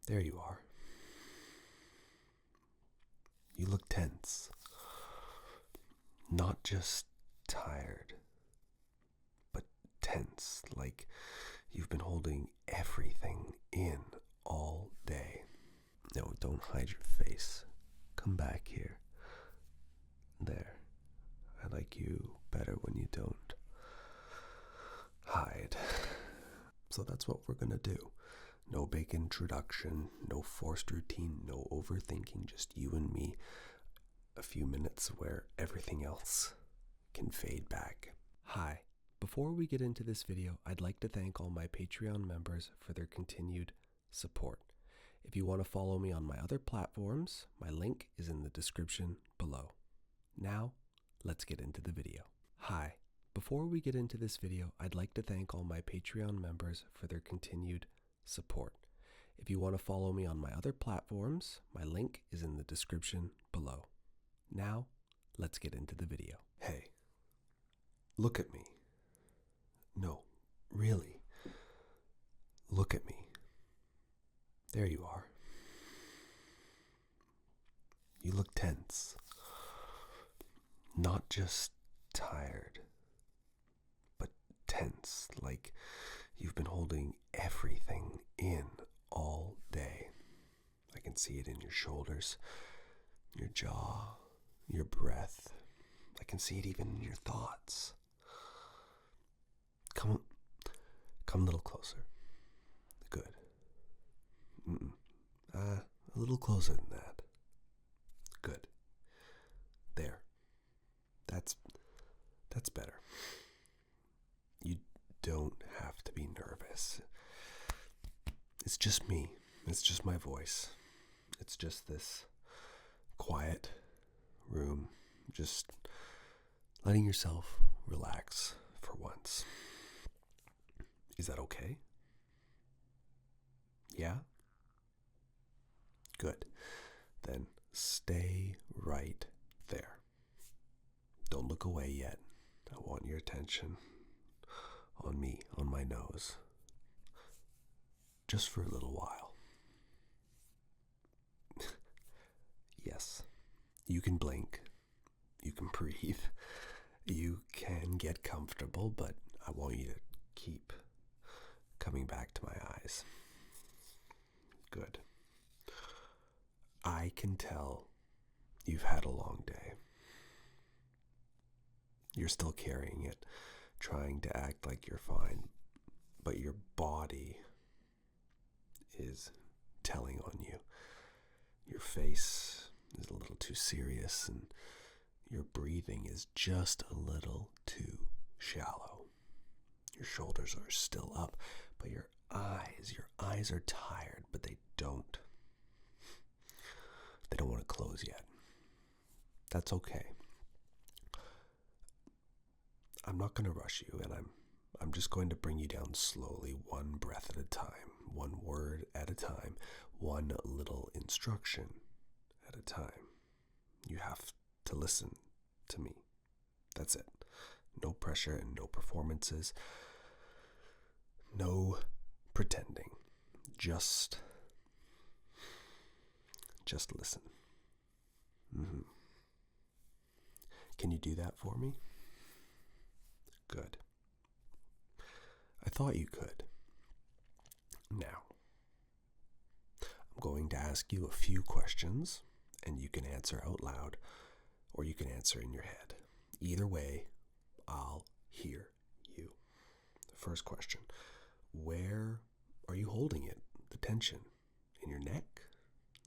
There you are. You look tense. Not just tired, but tense, like you've been holding everything in all day. No, don't hide your face. Come back here. There. I like you better when you don't hide. So that's what we're gonna do. No big introduction, no forced routine, no overthinking, just you and me. A few minutes where everything else can fade back. Hi. Before we get into this video, I'd like to thank all my Patreon members for their continued support. If you want to follow me on my other platforms, my link is in the description below. Now, let's get into the video. Hi. Before we get into this video, I'd like to thank all my Patreon members for their continued support. If you want to follow me on my other platforms, my link is in the description below. Now, let's get into the video. Hey, look at me. No, really. Look at me. There you are. You look tense. Not just tired, but tense, like you've been holding everything in all day. I can see it in your shoulders, your jaw, your breath. I can see it even in your thoughts. Come a little closer. Good. A little closer than that. Good. There. That's better. You don't have to be nervous. It's just me. It's just my voice. It's just this quiet room. Just letting yourself relax for once. Is that okay? Yeah? Good. Then stay right there. Don't look away yet. I want your attention on me, on my nose. Just for a little while. Yes, you can blink. You can breathe. You can get comfortable, but I want you to keep coming back to my eyes. Good. I can tell you've had a long day. You're still carrying it, trying to act like you're fine, but your body is telling on you. Your face is a little too serious, and your breathing is just a little too shallow. Your shoulders are still up, but your eyes are tired, but they don't want to close yet. That's okay. I'm not going to rush you, and I'm just going to bring you down slowly, one breath at a time, one word at a time, one little instruction at a time. You have to listen to me. That's it. No pressure and no performances. No pretending. Just listen. Can you do that for me? Good. I thought you could. Now, I'm going to ask you a few questions, and you can answer out loud, or you can answer in your head. Either way, I'll hear you. The first question: where are you holding it? The tension in your neck,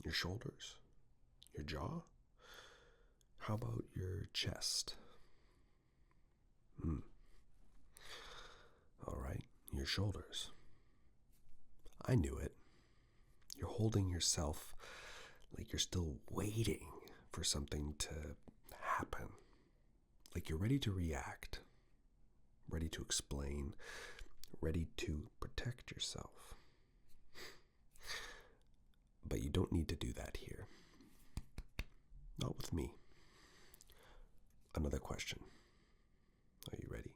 your shoulders, your jaw? How about your chest? All right, your shoulders. I knew it. You're holding yourself like you're still waiting for something to happen. Like you're ready to react, ready to explain, ready to protect yourself. But you don't need to do that here. Not with me. Another question. Are you ready?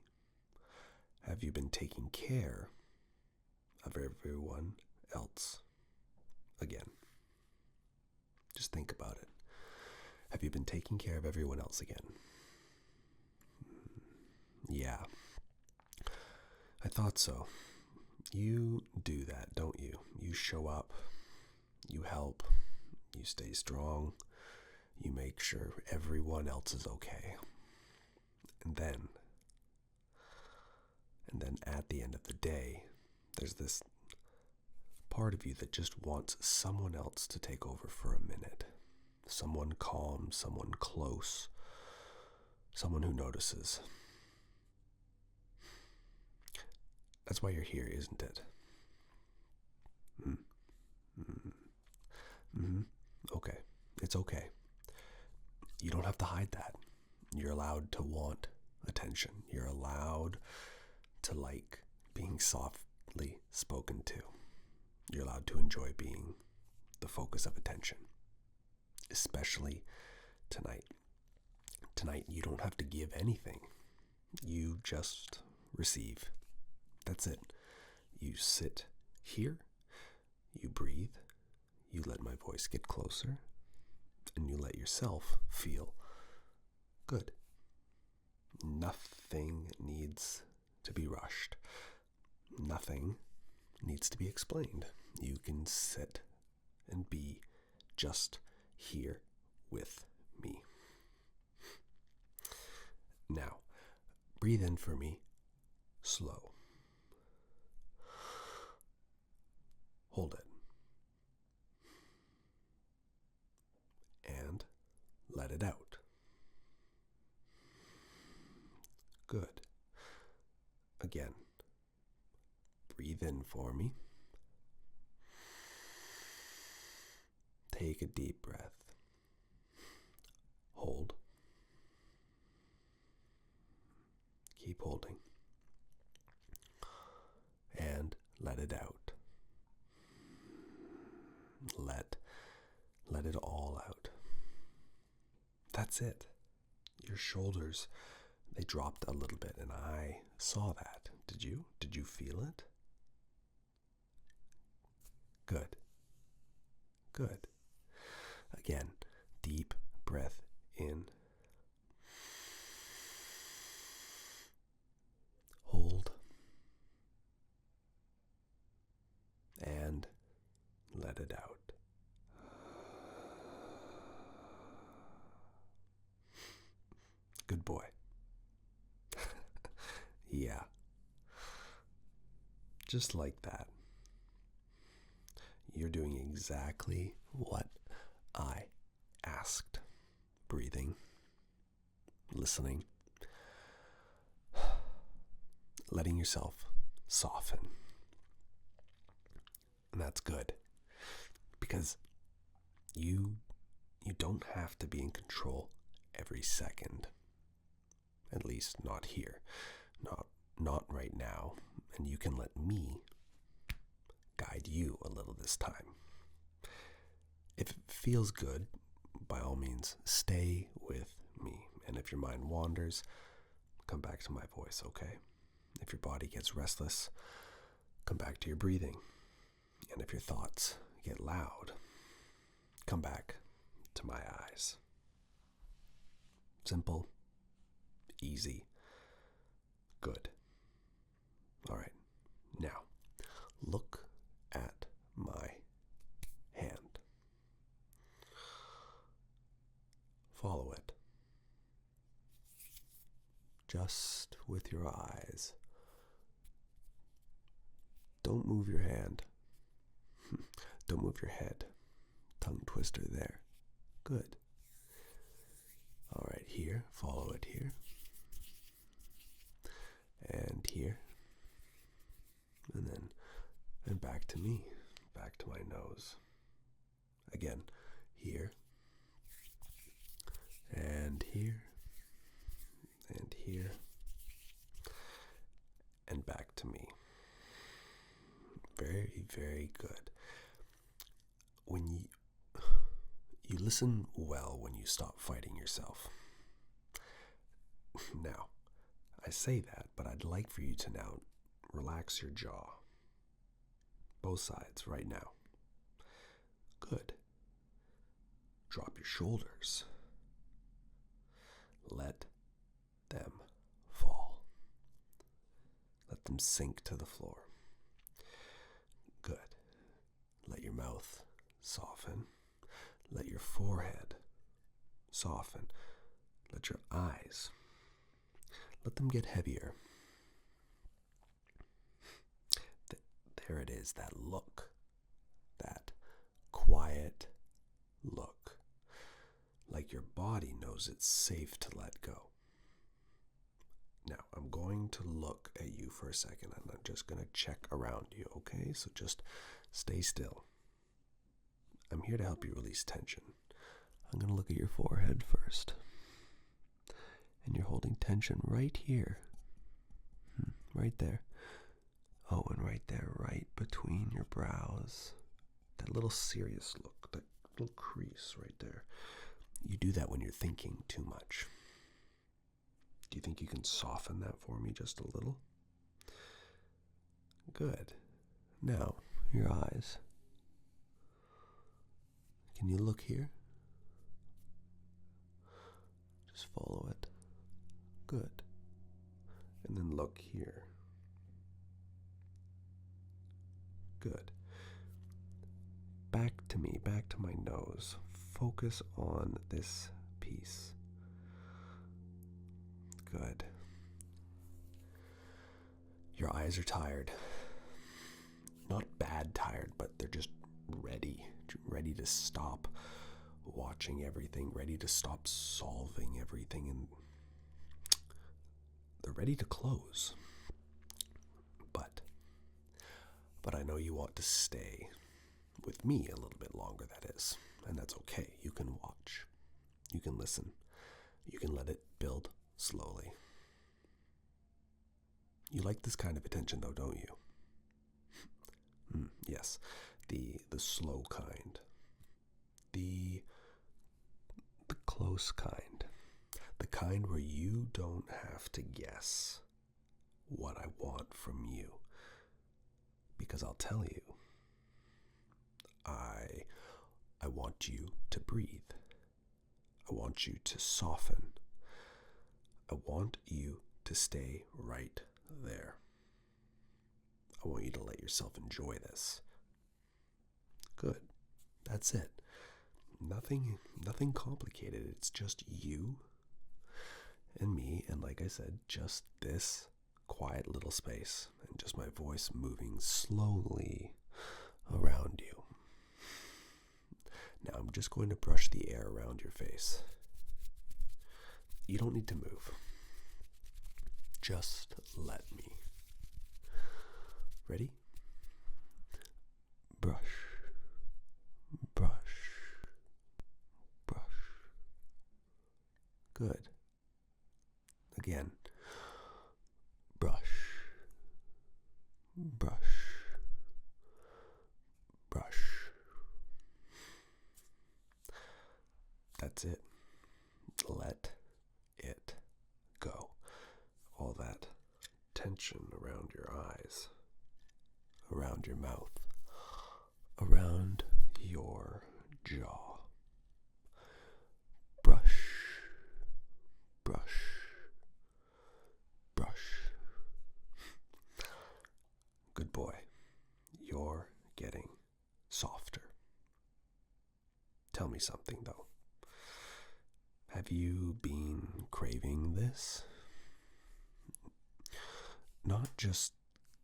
Have you been taking care of everyone else again. Just think about it. Have you been taking care of everyone else again? Yeah, I thought so. You do that, don't you? You show up, you help, you stay strong, you make sure everyone else is okay. And then at the end of the day, there's this part of you that just wants someone else to take over for a minute. Someone calm, someone close, someone who notices. That's why you're here, isn't it? Okay. It's okay. You don't have to hide that. You're allowed to want attention. You're allowed to like being softly spoken to. You're allowed to enjoy being the focus of attention. Especially tonight. Tonight, you don't have to give anything. You just receive. That's it. You sit here, you breathe, you let my voice get closer, and you let yourself feel good. Nothing needs to be rushed. Nothing needs to be explained. You can sit and be just here with me. Now, breathe in for me, slow. Hold it. And let it out. Good. Again. Breathe in for me. Take a deep breath. Hold. Keep holding. And let it out. Let it all out. That's it. Your shoulders, they dropped a little bit, and I saw that. Did you? Did you feel it? Good. Good. Again, deep breath in. Hold. And let it out. Good boy. Yeah. Just like that. You're doing exactly what I asked. Breathing, listening, letting yourself soften. And that's good. Because you don't have to be in control every second. At least not here. Not right now. And you can let me guide you a little this time. If it feels good, by all means, stay with me. And if your mind wanders, come back to my voice, okay? If your body gets restless, come back to your breathing. And if your thoughts get loud, come back to my eyes. Simple, easy, good. All right, now look at my hand. Follow it. Just with your eyes. Don't move your hand. Don't move your head. Tongue twister there. Good. All right, here. Follow it here. And here. And back to me. Back to my nose. Again, here. And here. And here. And back to me. Very, very good. When you listen well when you stop fighting yourself. Now, I say that, but I'd like for you to now relax your jaw. Both sides right now. Drop your shoulders. Let them fall. Let them sink to the floor. Good. Let your mouth soften. Let your forehead soften. Let your eyes, let them get heavier. There it is, that look. That quiet look. Like your body knows it's safe to let go. Now, I'm going to look at you for a second, and I'm just going to check around you, okay? So just stay still. I'm here to help you release tension. I'm going to look at your forehead first. And you're holding tension right here. Right there. Oh, and right there, right between your brows. That little serious look, that little crease right there. You do that when you're thinking too much. Do you think you can soften that for me just a little? Good. Now, your eyes. Can you look here? Just follow it. Good. And then look here. Good. Back to me, back to my nose. Focus on this piece. Good. Your eyes are tired. Not bad tired, but they're just ready to stop watching everything, ready to stop solving everything, and they're ready to close. But I know you want to stay with me a little bit longer, that is, and that's okay. You can watch. You can listen. You can let it build slowly. You like this kind of attention, though, don't you? Yes, the slow kind. The close kind. The kind where you don't have to guess what I want from you. Because I'll tell you, I want you to breathe. I want you to soften. I want you to stay right there. I want you to let yourself enjoy this. Good. That's it. Nothing complicated. It's just you and me, and like I said, just this quiet little space, and just my voice moving slowly around you. Now I'm just going to brush the air around your face. You don't need to move. Just let me. Ready? Brush. Brush. Brush. Good. Again. Brush. Brush. Brush. That's it. Let it go. All that tension around your eyes, around your mouth, around your jaw. Brush. Brush. Brush. Good boy. You're getting softer. Tell me something, though. Have you been craving this? Not just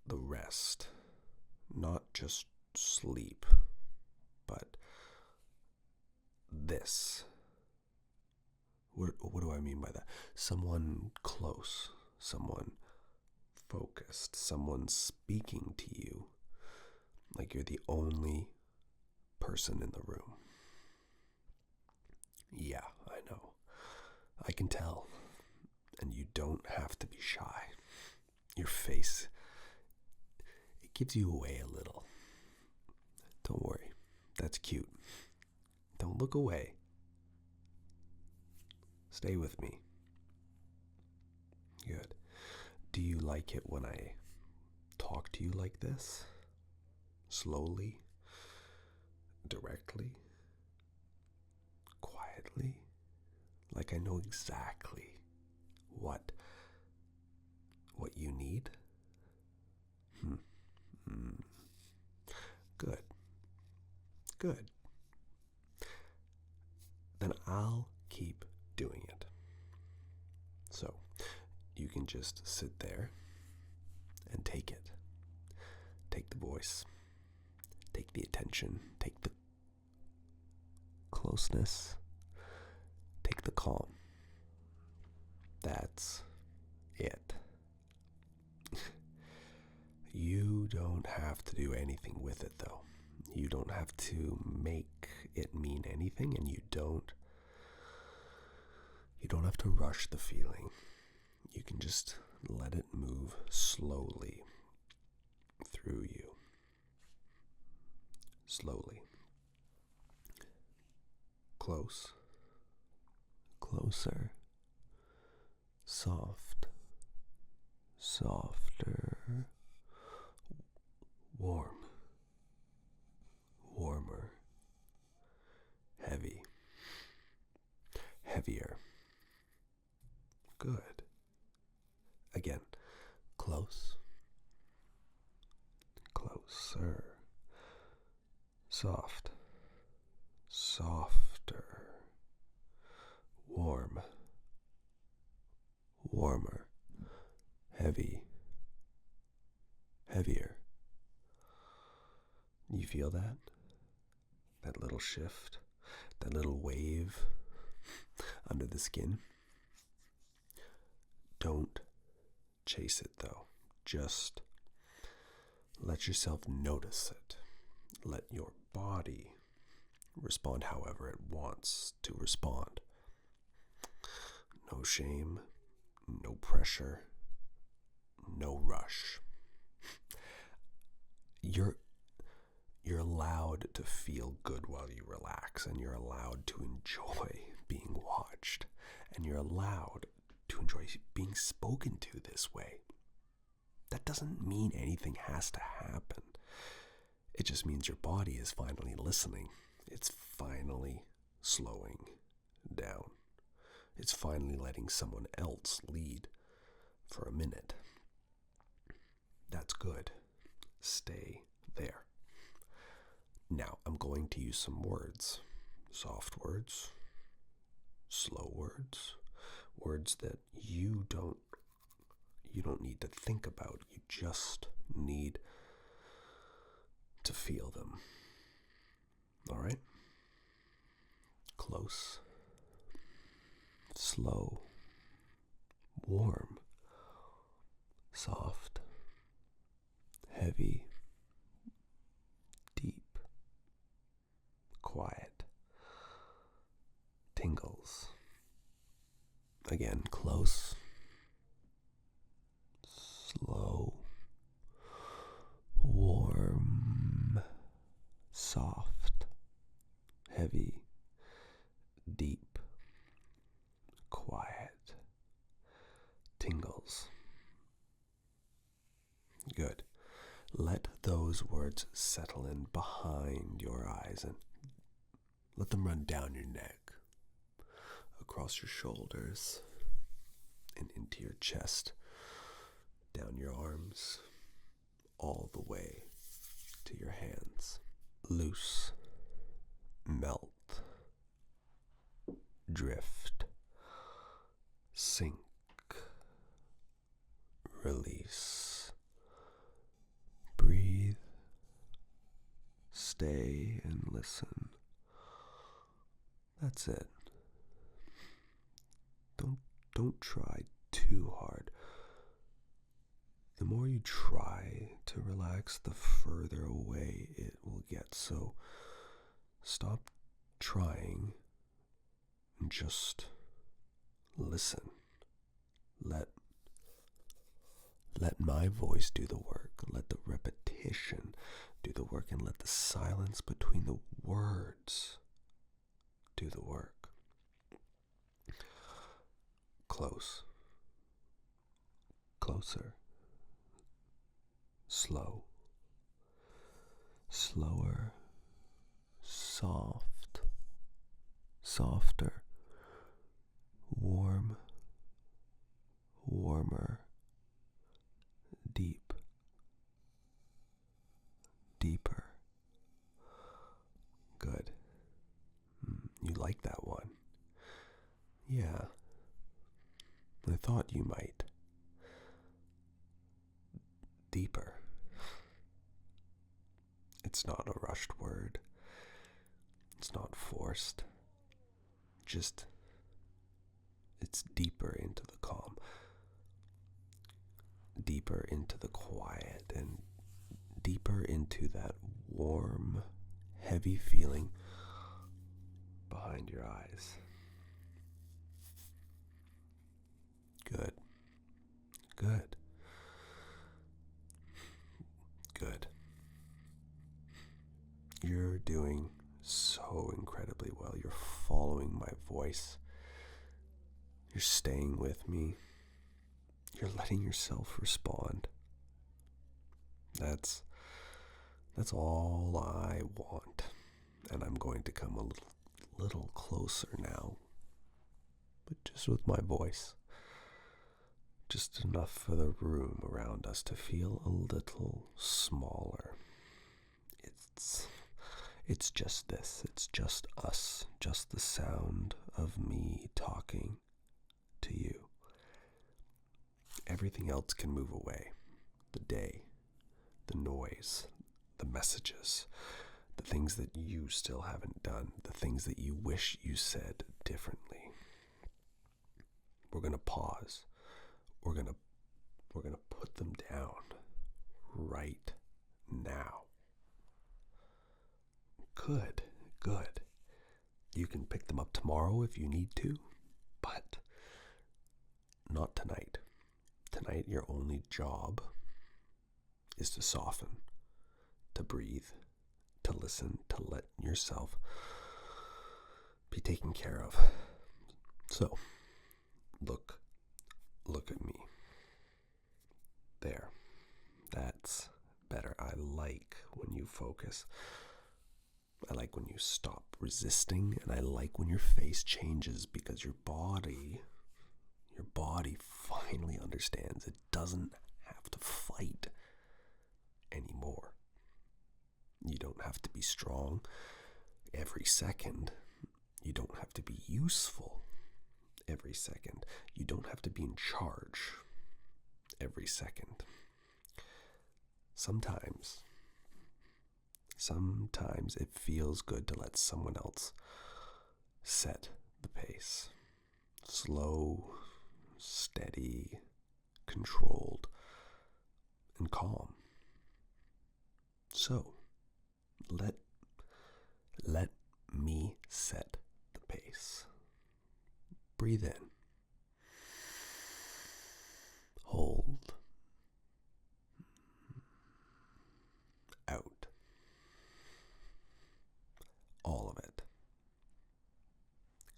the rest, not just sleep, but this. What do I mean by that? Someone close, someone focused, someone speaking to you like you're the only person in the room. Yeah, I know. I can tell. And you don't have to be shy. Your face, it gives you away a little. Don't worry. That's cute. Don't look away. Stay with me. Good. Do you like it when I talk to you like this? Slowly? Directly? softly, like I know exactly what you need? Good. Good. Then I'll keep doing it. So you can just sit there and take it. Take the voice. Take the attention. Take the closeness. Take the calm. That's it. You don't have to do anything with it, though. You don't have to make it mean anything, and you don't have to rush the feeling. You can just let it move slowly through you. Slowly. Close. Closer. Soft. Softer. Warm. Warmer. Heavy. Heavier. Good. Again. Close. Closer. Soft. Softer. Warm. Warmer. Heavy. Heavier. You feel that? That little shift? That little wave under the skin? Don't chase it, though. Just let yourself notice it. Let your body respond however it wants to respond. No shame, no pressure, no rush. You're allowed to feel good while you relax, and you're allowed to enjoy being watched, and you're allowed to enjoy being spoken to this way. That doesn't mean anything has to happen. It just means your body is finally listening. It's finally slowing down. It's finally letting someone else lead for a minute. That's good. Stay there. Now, I'm going to use some words. Soft words, slow words, words that you don't need to think about. You just need to feel them. All right? Close, slow, warm, soft, heavy, deep, quiet, tingles. Again, close, slow, warm, soft, heavy, deep, quiet, tingles. Good. Let those words settle in behind your eyes and let them run down your neck, across your shoulders, and into your chest, down your arms, all the way to your hands. Loose, melt, drift, sink, release, breathe, stay and listen. That's it. Don't try too hard. The more you try to relax, the further away it will get. So stop trying and just listen. Let my voice do the work. Let the repetition do the work, and let the silence between the words do the work. Close. Closer. Slow. Slower. Soft. Softer. warm, warmer, deep, deeper. Good. You like that one? Yeah, I thought you might. Deeper. It's not a rushed word. It's not forced. Just, it's deeper into the calm, deeper into the quiet, and deeper into that warm, heavy feeling behind your eyes. Good. Good. Good. You're doing so incredibly well. You're following my voice. You're staying with me. You're letting yourself respond. That's all I want. And I'm going to come a little closer now. But just with my voice. Just enough for the room around us to feel a little smaller. It's just this. It's just us. Just the sound of me talking to you. Everything else can move away. The day, the noise, the messages, the things that you still haven't done, the things that you wish you said differently. We're going to pause. We're going to put them down right now. Good. You can pick them up tomorrow if you need to, but not tonight. Tonight, your only job is to soften, to breathe, to listen, to let yourself be taken care of. So, look at me. There. That's better. I like when you focus. I like when you stop resisting, and I like when your face changes because your body finally understands it doesn't have to fight anymore. You don't have to be strong every second. You don't have to be useful every second. You don't have to be in charge every second. Sometimes it feels good to let someone else set the pace. Slow, steady, controlled, and calm. So, let me set the pace. Breathe in. Hold. Out. All of it.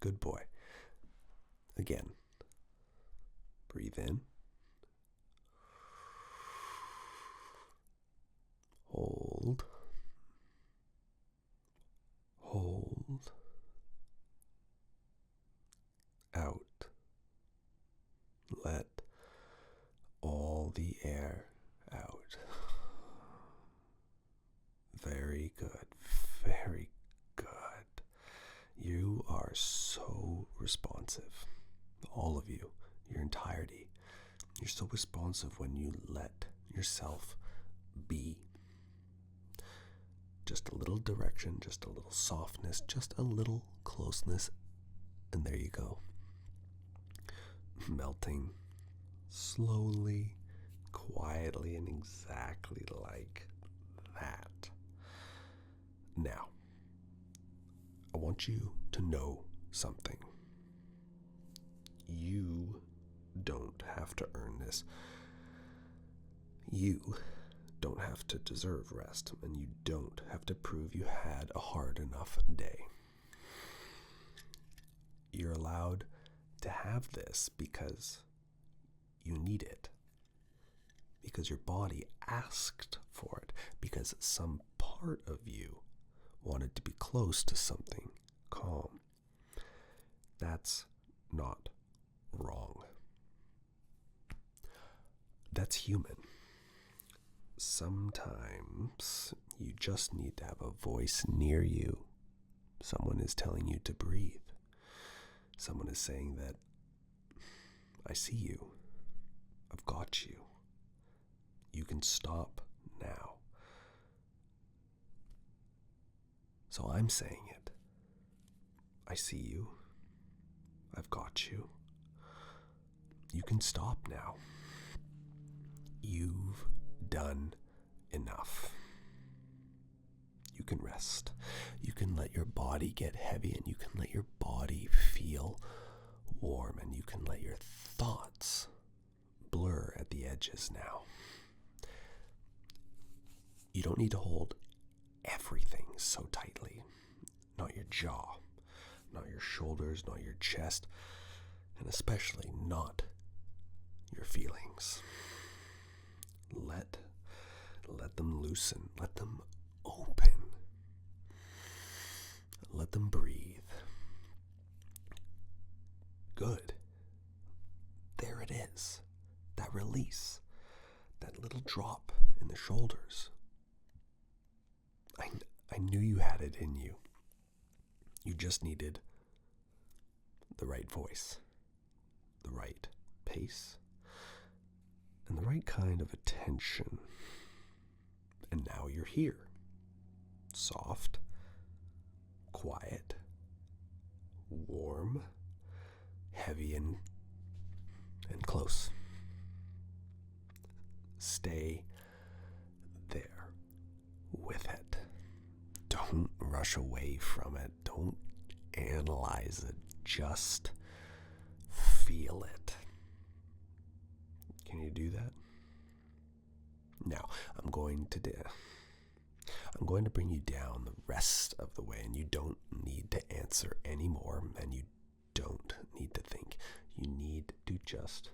Good boy. Again. Breathe in. Hold. Hold. Out. Let all the air out. Very good. Very good. You are so responsive. All of you. Your entirety. You're so responsive when you let yourself be. Just a little direction, just a little softness, just a little closeness, and there you go. Melting slowly, quietly, and exactly like that. Now, I want you to know something. You don't have to earn this. You don't have to deserve rest, and you don't have to prove you had a hard enough day. You're allowed to have this because you need it, because your body asked for it, because some part of you wanted to be close to something calm. That's not wrong. That's human. Sometimes you just need to have a voice near you. Someone is telling you to breathe. Someone is saying that, I see you. I've got you. You can stop now. So I'm saying it. I see you. I've got you. You can stop now. You've done enough. You can rest. You can let your body get heavy, and you can let your body feel warm, and you can let your thoughts blur at the edges now. You don't need to hold everything so tightly. Not your jaw, not your shoulders, not your chest, and especially not your feelings. Let them loosen. Let them open. Let them breathe. Good. There it is. That release. That little drop in the shoulders. I knew you had it in you. You just needed the right voice, the right pace, and the right kind of attention. And now you're here. Soft, quiet, warm, heavy, and close. Stay there with it. Don't rush away from it. Don't analyze it. Just feel it. Can you do that? Now, I'm going to bring you down the rest of the way, and you don't need to answer anymore, and you don't need to think. You need to just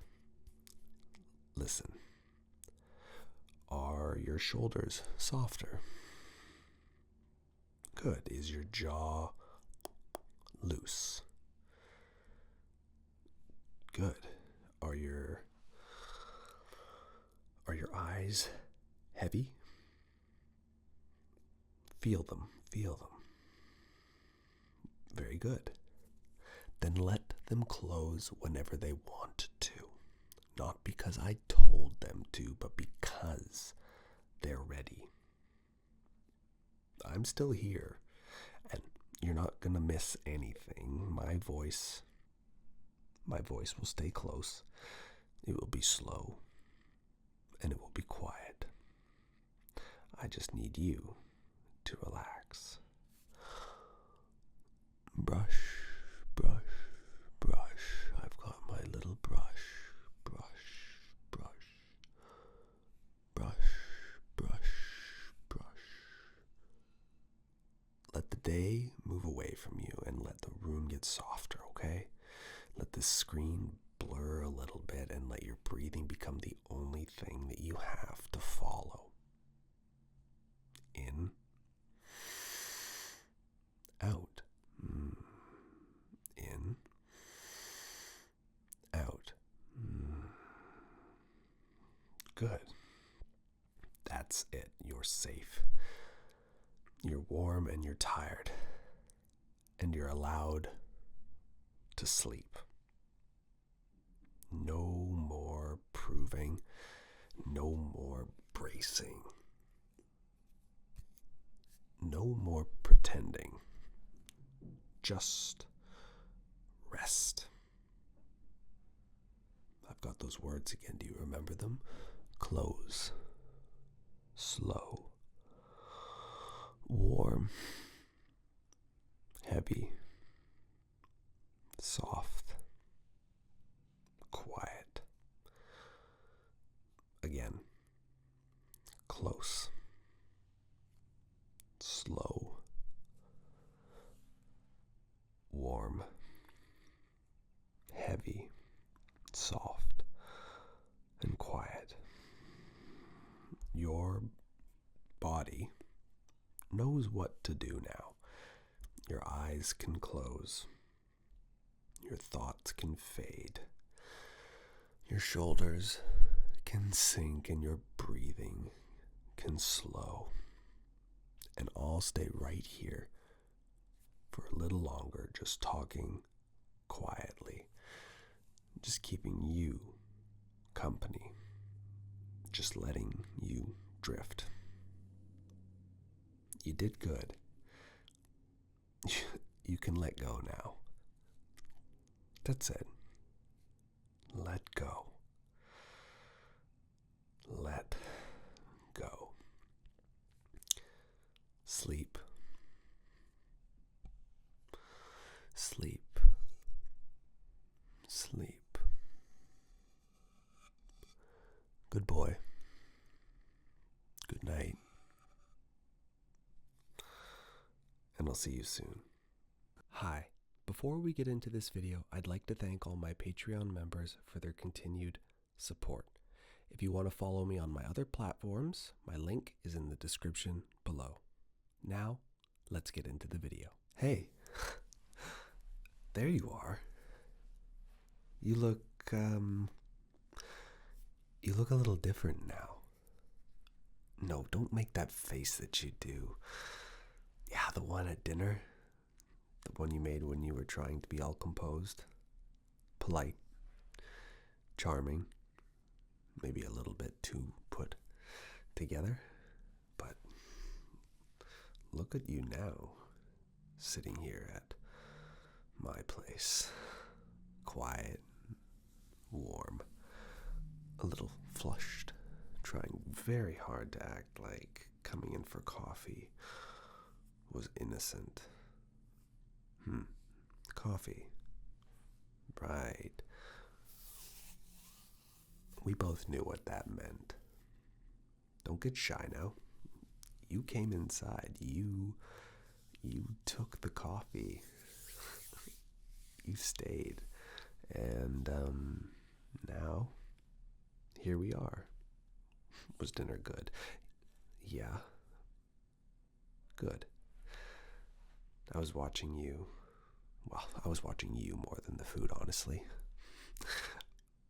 listen. Are your shoulders softer? Good. Is your jaw loose? Good. Are your eyes heavy? Feel them. Very good. Then let them close whenever they want to. Not because I told them to, but because they're ready. I'm still here, and you're not gonna miss anything. My voice will stay close. It will be slow, and it will be quiet. I just need you to relax. Brush, brush, brush. I've got my little brush. Let the day move away from you and let the room get softer, okay? Let the screen blur a little bit and let your breathing become the only thing that you have to follow. In, out. In, out. Good. That's it. You're safe. You're warm and you're tired. And you're allowed to sleep. No more proving. No more bracing. No more pretending. Just rest. I've got those words again. Do you remember them? Close. Slow. Warm. Heavy. Soft. Quiet. Again. Close. Slow. Warm. Heavy. Soft. And quiet. Your body knows what to do now. Your eyes can close. Your thoughts can fade. Your shoulders can sink and your breathing can slow. And I'll stay right here for a little longer, just talking quietly, just keeping you company, just letting you drift. You did good. You can let go now. That's it. Let go. Let go. Sleep. Sleep. Sleep. Good boy. Good night. And I'll see you soon. Hi. Before we get into this video, I'd like to thank all my Patreon members for their continued support. If you want to follow me on my other platforms, my link is in the description below. Now, let's get into the video. Hey, there you are. You look a little different now. No, don't make that face that you do. Yeah, the one at dinner. The one you made when you were trying to be all composed. Polite. Charming. Maybe a little bit too put together. But look at you now, sitting here at my place. Quiet, warm, a little flushed, trying very hard to act like coming in for coffee was innocent. Coffee. Right. We both knew what that meant. Don't get shy now. You came inside. You took the coffee. You stayed. And now, here we are. Was dinner good? Yeah. Good. I was watching you. Well, I was watching you more than the food, honestly.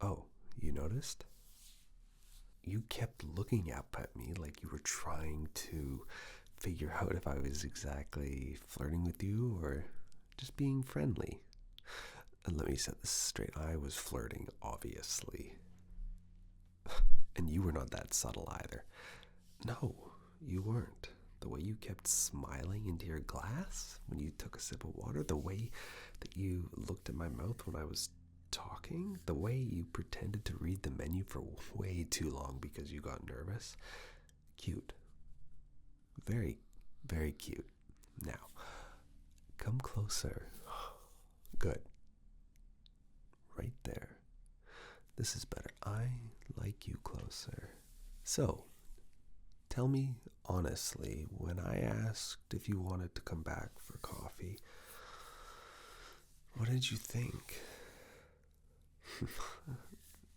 Oh, you noticed? You kept looking up at me like you were trying to figure out if I was exactly flirting with you or just being friendly. And let me set this straight. I was flirting, obviously. And you were not that subtle either. No, you weren't. The way you kept smiling into your glass when you took a sip of water, the way that you looked at my mouth when I was talking, the way you pretended to read the menu for way too long because you got nervous. Cute. Very, very cute. Now, come closer. Good. Right there. This is better. I like you closer. So, tell me honestly, when I asked if you wanted to come back for coffee, what did you think?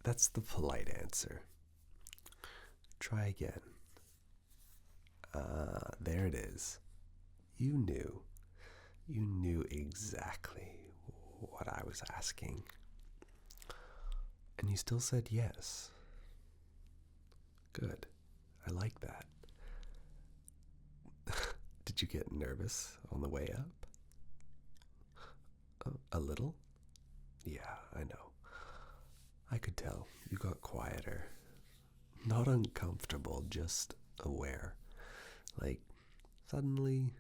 That's the polite answer. Try again. There it is. You knew. You knew exactly what I was asking. And you still said yes. Good. I like that. Did you get nervous on the way up? A little? Yeah, I know. I could tell. You got quieter. Not uncomfortable, just aware. Like, suddenly,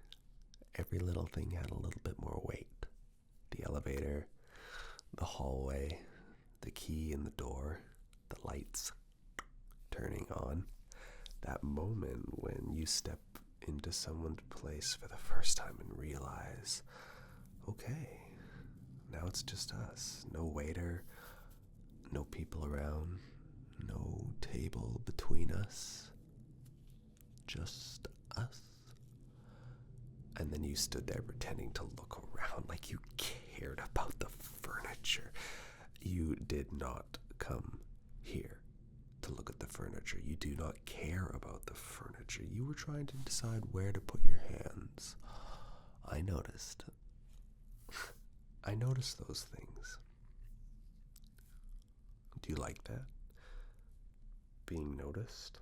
every little thing had a little bit more weight. The elevator, the hallway, the key in the door, the lights turning on. That moment when you step into someone's place for the first time and realize, okay, now it's just us. No waiter, no people around, no table between us, just us. And then you stood there pretending to look around like you cared about the furniture. You did not come here to look at the furniture. You do not care about the furniture. You were trying to decide where to put your hands. I noticed. I noticed those things. Do you like that? Being noticed?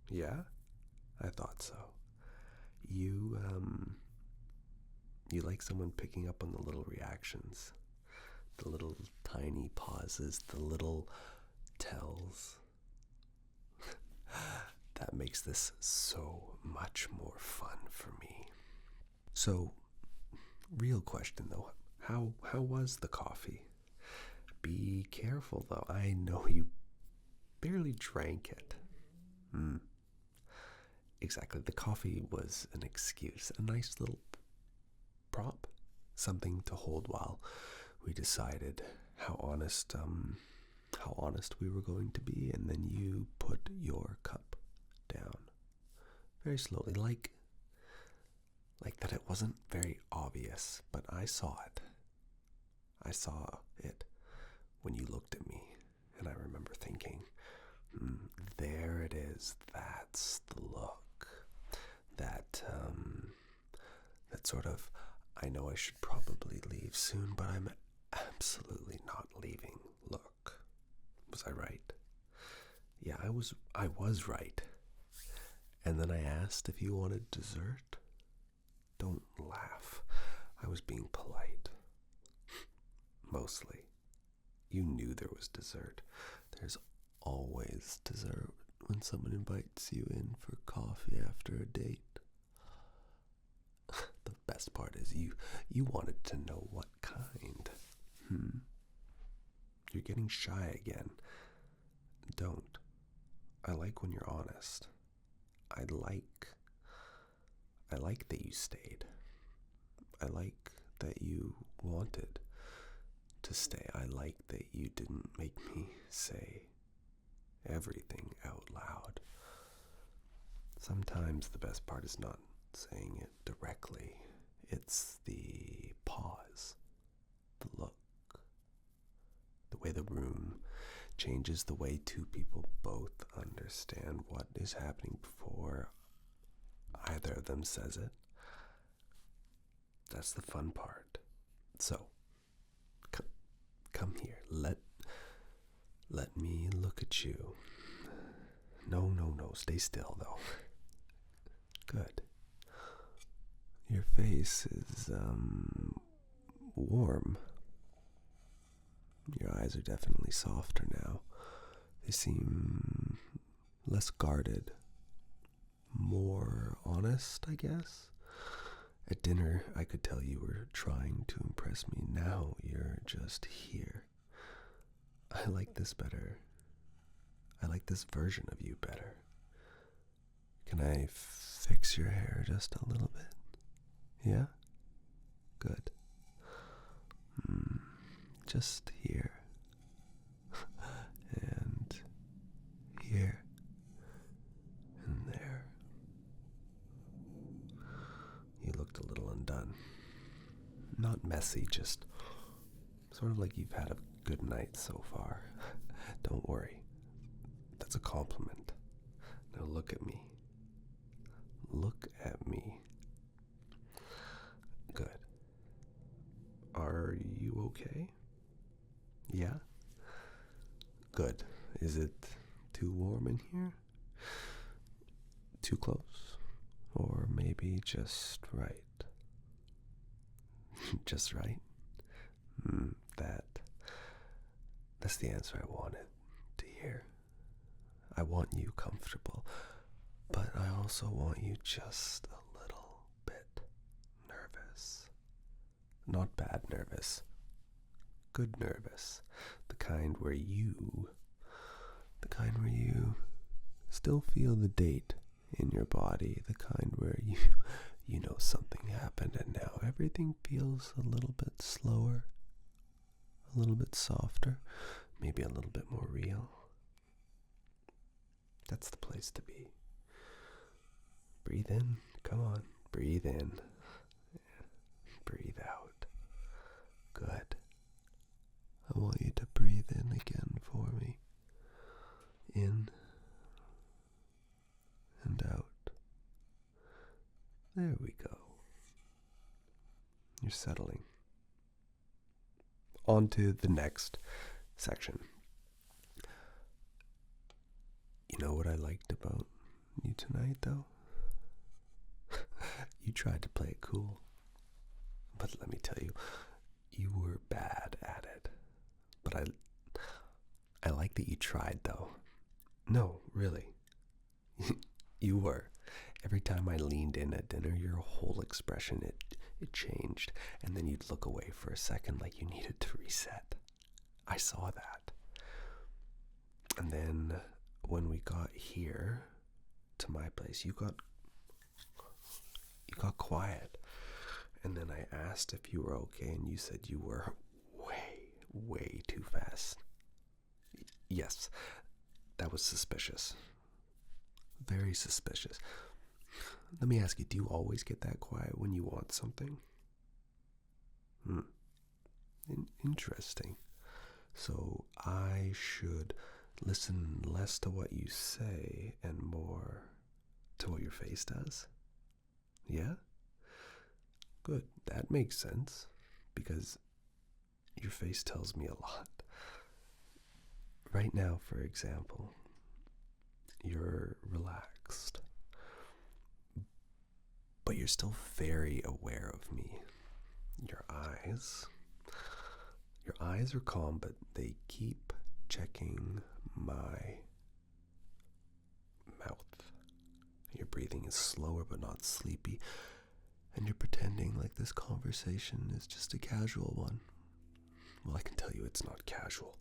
Yeah? I thought so. You, you like someone picking up on the little reactions, the little tiny pauses, the little tells. That makes this so much more fun for me. So, real question though, how was the coffee? Be careful though. I know you barely drank it. Exactly. The coffee was an excuse, a nice little prop, something to hold while we decided how honest we were going to be, and then you put your cup down very slowly, like that it wasn't very obvious, but I saw it. I saw it when you looked at me, and I remember thinking, there it is. That's the look. That sort of, I know I should probably leave soon, but I'm absolutely not leaving look. Was I right? Yeah, I was right. And then I asked if you wanted dessert. Don't laugh. I was being polite. Mostly. You knew there was dessert. There's always dessert when someone invites you in for coffee after a date. The best part is you wanted to know what kind. You're getting shy again. Don't. I like when you're honest. I like that you stayed. I like that you wanted to stay. I like that you didn't make me say everything out loud. Sometimes the best part is not saying it directly. It's the pause, the look, the way the room changes, the way two people both understand what is happening before either of them says it. That's the fun part. So, come here. Let me look at you. No. Stay still, though. Good. Your face is, warm. Your eyes are definitely softer now. They seem less guarded. More honest, I guess. At dinner, I could tell you were trying to impress me. Now you're just here. I like this better. I like this version of you better. Can I fix your hair just a little bit? Yeah? Good. Just here. And here. And there. You looked a little undone. Not messy, just sort of like you've had a good night so far. Don't worry. That's a compliment. Now look at me. Look at me. Good. Are you okay? Yeah? Good. Is it too warm in here? Too close? Or maybe just right? Just right? That's the answer I wanted to hear. I want you comfortable, but I also want you just a little bit nervous. Not bad nervous. Good nervous. The kind where you still feel the date in your body. The kind where you know something happened and now everything feels a little bit slower, a little bit softer, maybe a little bit more real. That's the place to be. Breathe in. Come on. Breathe in. Breathe out. Good. I want you to breathe in again for me. In and out. There we go. You're settling. On to the next section. You know what I liked about you tonight, though? You tried to play it cool. But let me tell you, you were bad at it. But I like that you tried, though. No, really. You were. Every time I leaned in at dinner, your whole expression, it changed. And then you'd look away for a second like you needed to reset. I saw that. And then when we got here to my place, you got quiet. And then I asked if you were okay, and you said you were way too fast. Yes, that was suspicious. Very suspicious. Let me ask you, do you always get that quiet when you want something? Interesting. So I should listen less to what you say and more to what your face does? Yeah? Good. That makes sense, because your face tells me a lot. Right now, for example, you're relaxed, but you're still very aware of me. Your eyes are calm, but they keep checking my mouth. Your breathing is slower but not sleepy, and you're pretending like this conversation is just a casual one. Well, I can tell you it's not casual.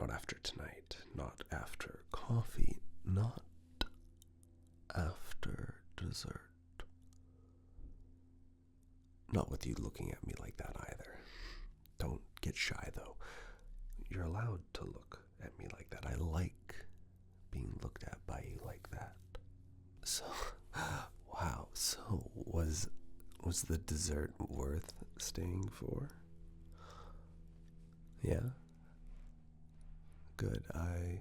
Not after tonight, not after coffee, not after dessert. Not with you looking at me like that either. Don't get shy, though. You're allowed to look at me like that. I like being looked at by you like that. So, wow. So, was the dessert worth staying for? Yeah? Good. I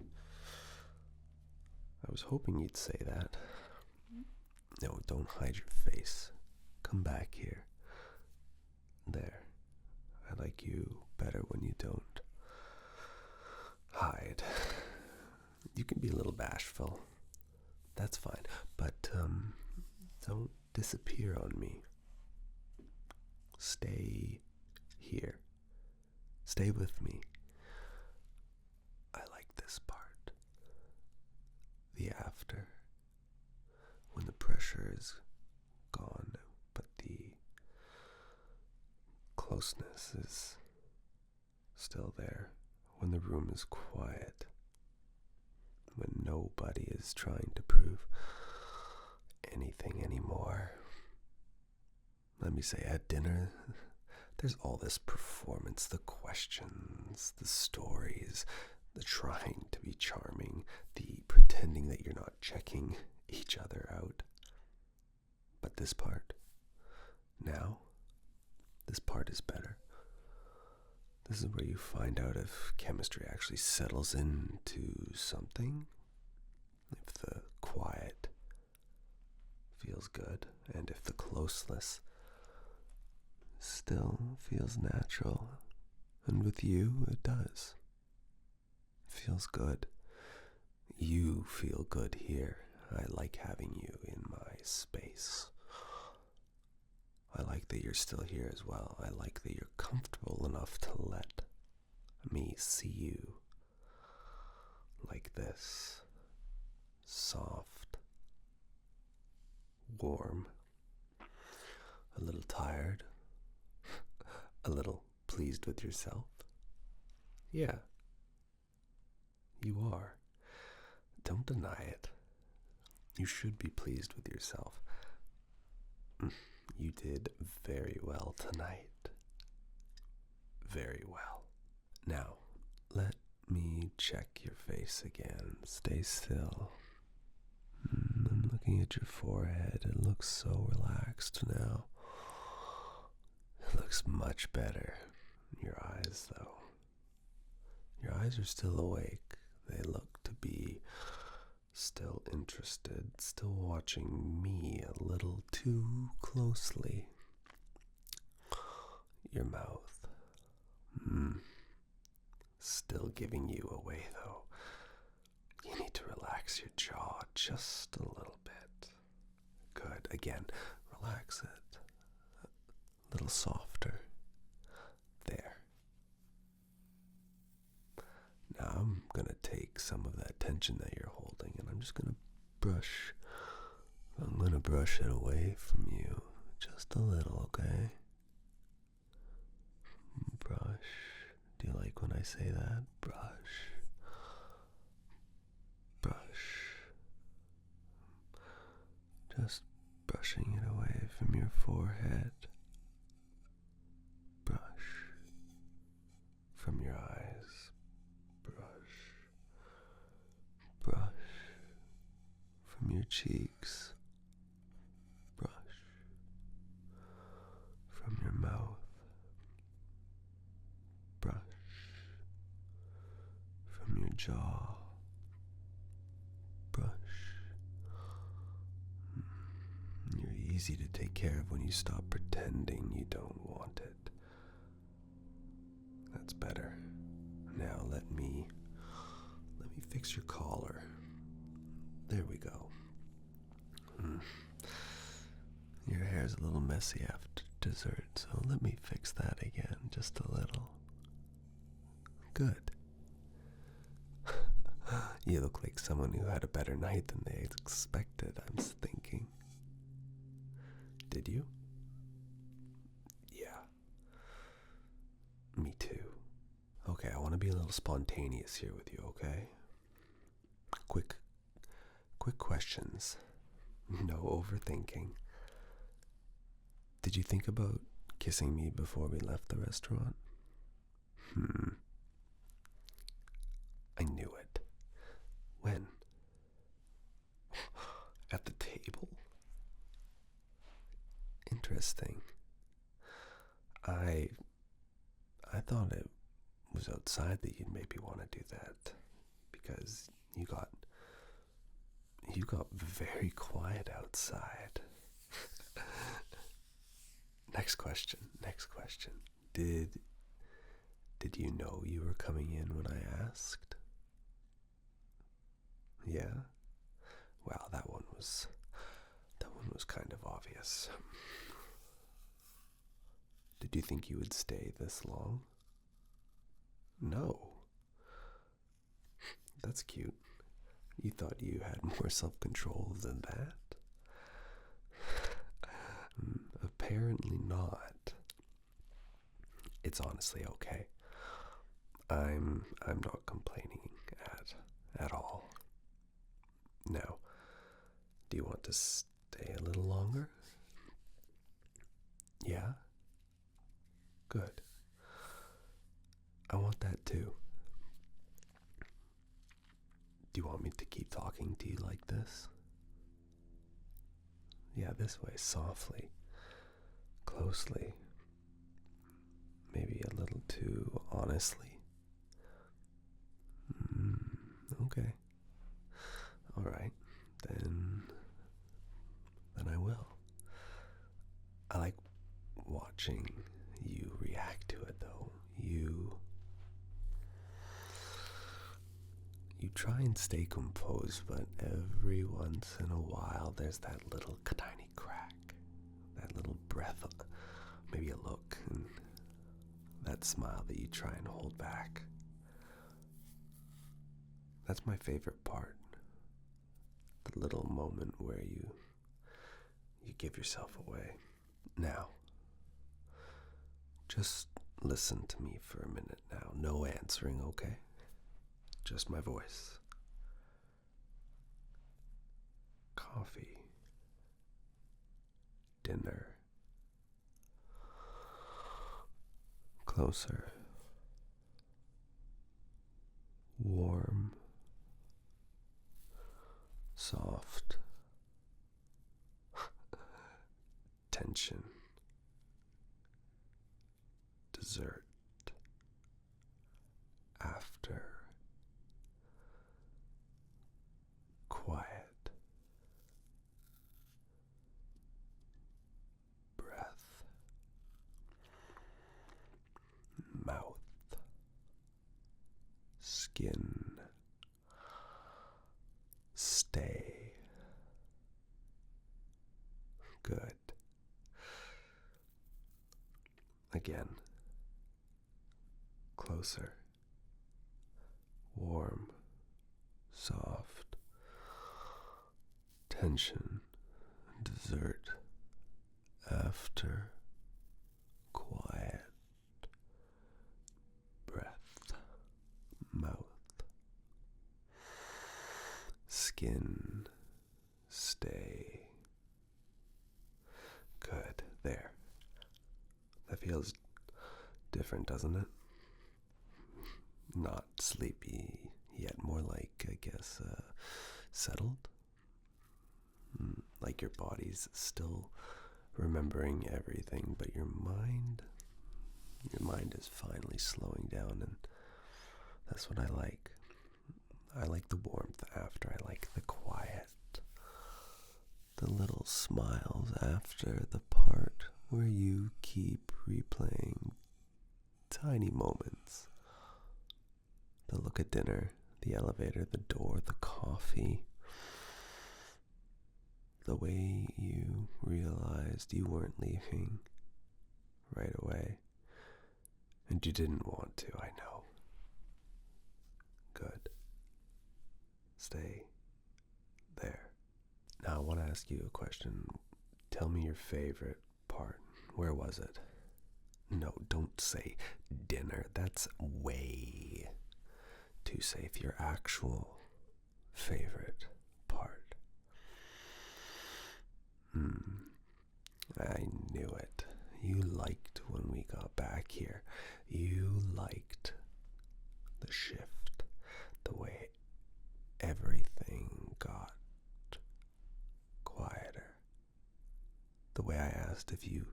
was hoping you'd say that. No, don't hide your face. Come back here. There. I like you better when you don't hide. You can be a little bashful. That's fine. But don't disappear on me. Stay here. Stay with me. I like this part. The after. When the pressure is gone, but the closeness is still there. When the room is quiet. When nobody is trying to prove anything anymore. Let me say, at dinner, there's all this performance, the questions, the stories, the trying to be charming, the pretending that you're not checking each other out. But this part, now, this part is better. This is where you find out if chemistry actually settles into something, if the quiet feels good, and if the closeness still feels natural. And with you, it does. It feels good. You feel good here. I like having you in my space. I like that you're still here as well. I like that you're comfortable enough to let me see you like this. Soft, warm, a little tired, a little pleased with yourself. Yeah, you are. Don't deny it. You should be pleased with yourself. You did very well tonight. Very well. Now, let me check your face again. Stay still. I'm looking at your forehead. It looks so relaxed now. It looks much better. Your eyes, though. Your eyes are still awake. They look to be still interested, still watching me a little too closely. Your mouth. Still giving you away, though. You need to relax your jaw just a little bit. Good. Again, relax it. A little softer. There. Now I'm going to take some of that tension that you're holding and I'm just going to brush. I'm going to brush it away from you. Just a little, okay? Brush. Do you like when I say that? Brush. Brush. Just brushing it away from your forehead. Brush. From your eyes. Brush. Brush. From your cheeks. Brush. From your mouth. Brush. From your jaw. Brush. You're easy to take care of when you stop pretending you don't want it. That's better. Now let me fix your collar. There we go. Your hair's a little messy after dessert, so let me fix that again just a little. Good. You look like someone who had a better night than they expected, I'm thinking. Did you? Yeah. Me too. Okay, I want to be a little spontaneous here with you, okay? Quick questions. No overthinking. Did you think about kissing me before we left the restaurant? I knew it. When? At the table? Interesting. I thought it was outside that you'd maybe want to do that because you got very quiet outside. Next question. Did you know you were coming in when I asked? Yeah? Well, that one was kind of obvious. Did you think you would stay this long? No. That's cute. You thought you had more self-control than that? Apparently not. It's honestly okay. I'm not complaining at all. Now, do you want to stay a little longer? Yeah? Good. I want that too. Do you want me to keep talking to you like this? Yeah, this way, softly, closely, maybe a little too honestly. Okay. All right, then I will. I like watching you react to it, though. You try and stay composed, but every once in a while there's that little tiny crack, that little breath, maybe a look, and that smile that you try and hold back. That's my favorite part. The little moment where you give yourself away. Now, just listen to me for a minute now. No answering, okay? Just my voice. Coffee. Dinner. Closer. Warm. Soft. Tension. Dessert. After. Quiet. Breath. Mouth. skin. Stay. Good. Again. Closer. Warm. Soft. Tension. Dessert. After. Quiet. Breath. Mouth. Skin. Stay. Good. There. That feels different, doesn't it? Not sleepy, yet more like, I guess, settled. Like your body's still remembering everything, but your mind is finally slowing down, and that's what I like. I like the warmth after, I like the quiet, the little smiles after the part where you keep replaying tiny moments. The look at dinner, the elevator, the door, the coffee. The way you realized you weren't leaving right away. And you didn't want to, I know. Good. Stay there. Now I want to ask you a question. Tell me your favorite part. Where was it? No, don't say dinner. That's way too safe. Your actual favorite part. I knew it. You liked when we got back here. You liked the shift, the way everything got quieter. The way I asked if you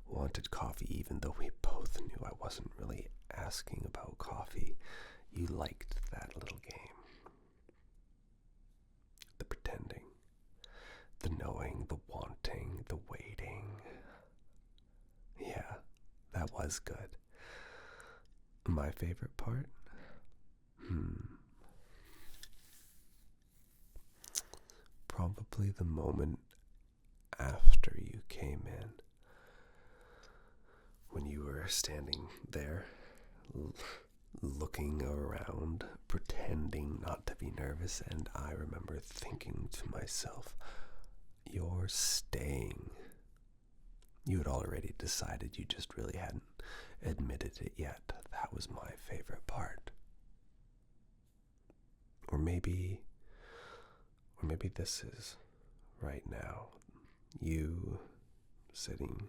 wanted coffee, even though we both knew I wasn't really asking about coffee. You liked that little game. The pretending, the knowing, the wanting, the waiting. Yeah, that was good. My favorite part? Probably the moment after you came in. When you were standing there, looking around, pretending not to be nervous, and I remember thinking to myself, you're staying. You had already decided, you just really hadn't admitted it yet. That was my favorite part. Or maybe this is right now. You sitting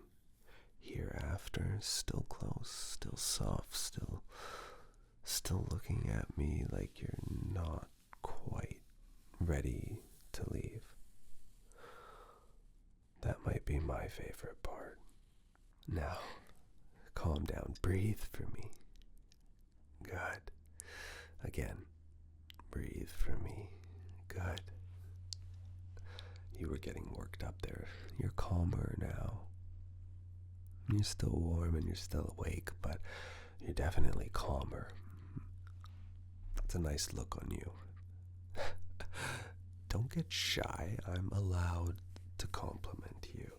here after, still close, still soft, still looking at me like you're not quite ready to leave. That might be my favorite part. Now, calm down. Breathe for me. Good. Again, breathe for me. Good. You were getting worked up there. You're calmer now. You're still warm and you're still awake, but you're definitely calmer. That's a nice look on you. Don't get shy. I'm allowed to compliment you.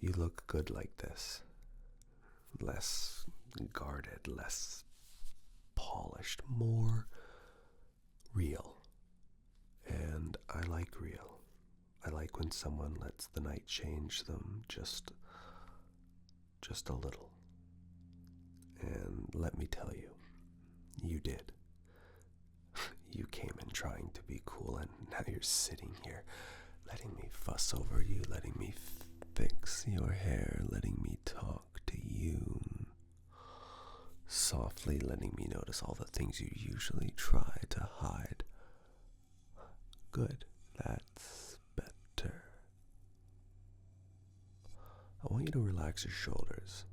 You look good like this. Less guarded, less polished, more real. And I like real. I like when someone lets the night change them just a little. And let me tell you, you did. You came in trying to be cool, and now you're sitting here letting me fuss over you, letting me fix your hair, letting me talk to you, softly letting me notice all the things you usually try to hide. Good, that's better. I want you to relax your shoulders.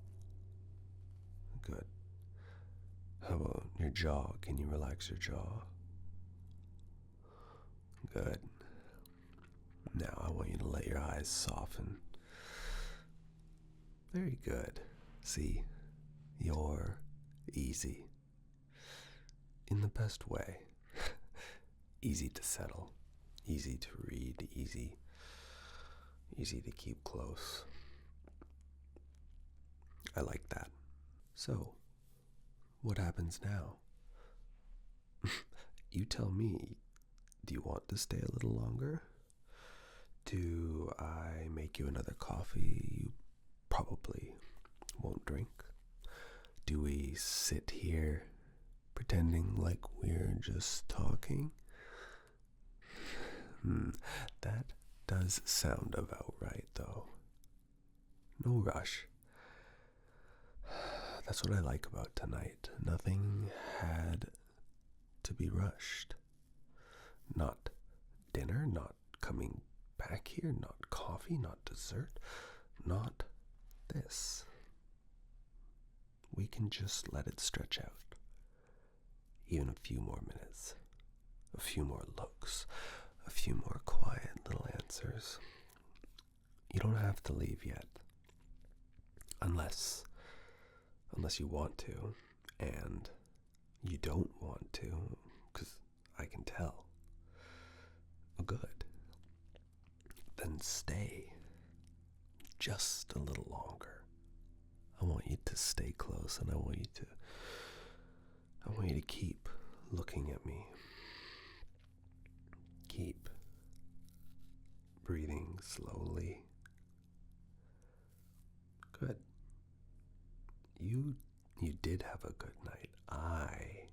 Good. How about your jaw? Can you relax your jaw? Good. Now I want you to let your eyes soften. Very good. See, you're easy. in the best way. Easy to settle, easy to read, easy to keep close. I like that. So, what happens now? You tell me, do you want to stay a little longer? Do I make you another coffee you probably won't drink? Do we sit here pretending like we're just talking? That does sound about right, though. No rush. That's what I like about tonight. Nothing had to be rushed. Not dinner, not coming back here, not coffee, not dessert, not this. We can just let it stretch out. Even a few more minutes, a few more looks, a few more quiet little answers. You don't have to leave yet. Unless you want to, and you don't want to, because I can tell. Good. Then stay just a little longer. I want you to stay close, and I want you to keep looking at me. Keep breathing slowly. Good. You did have a good night. I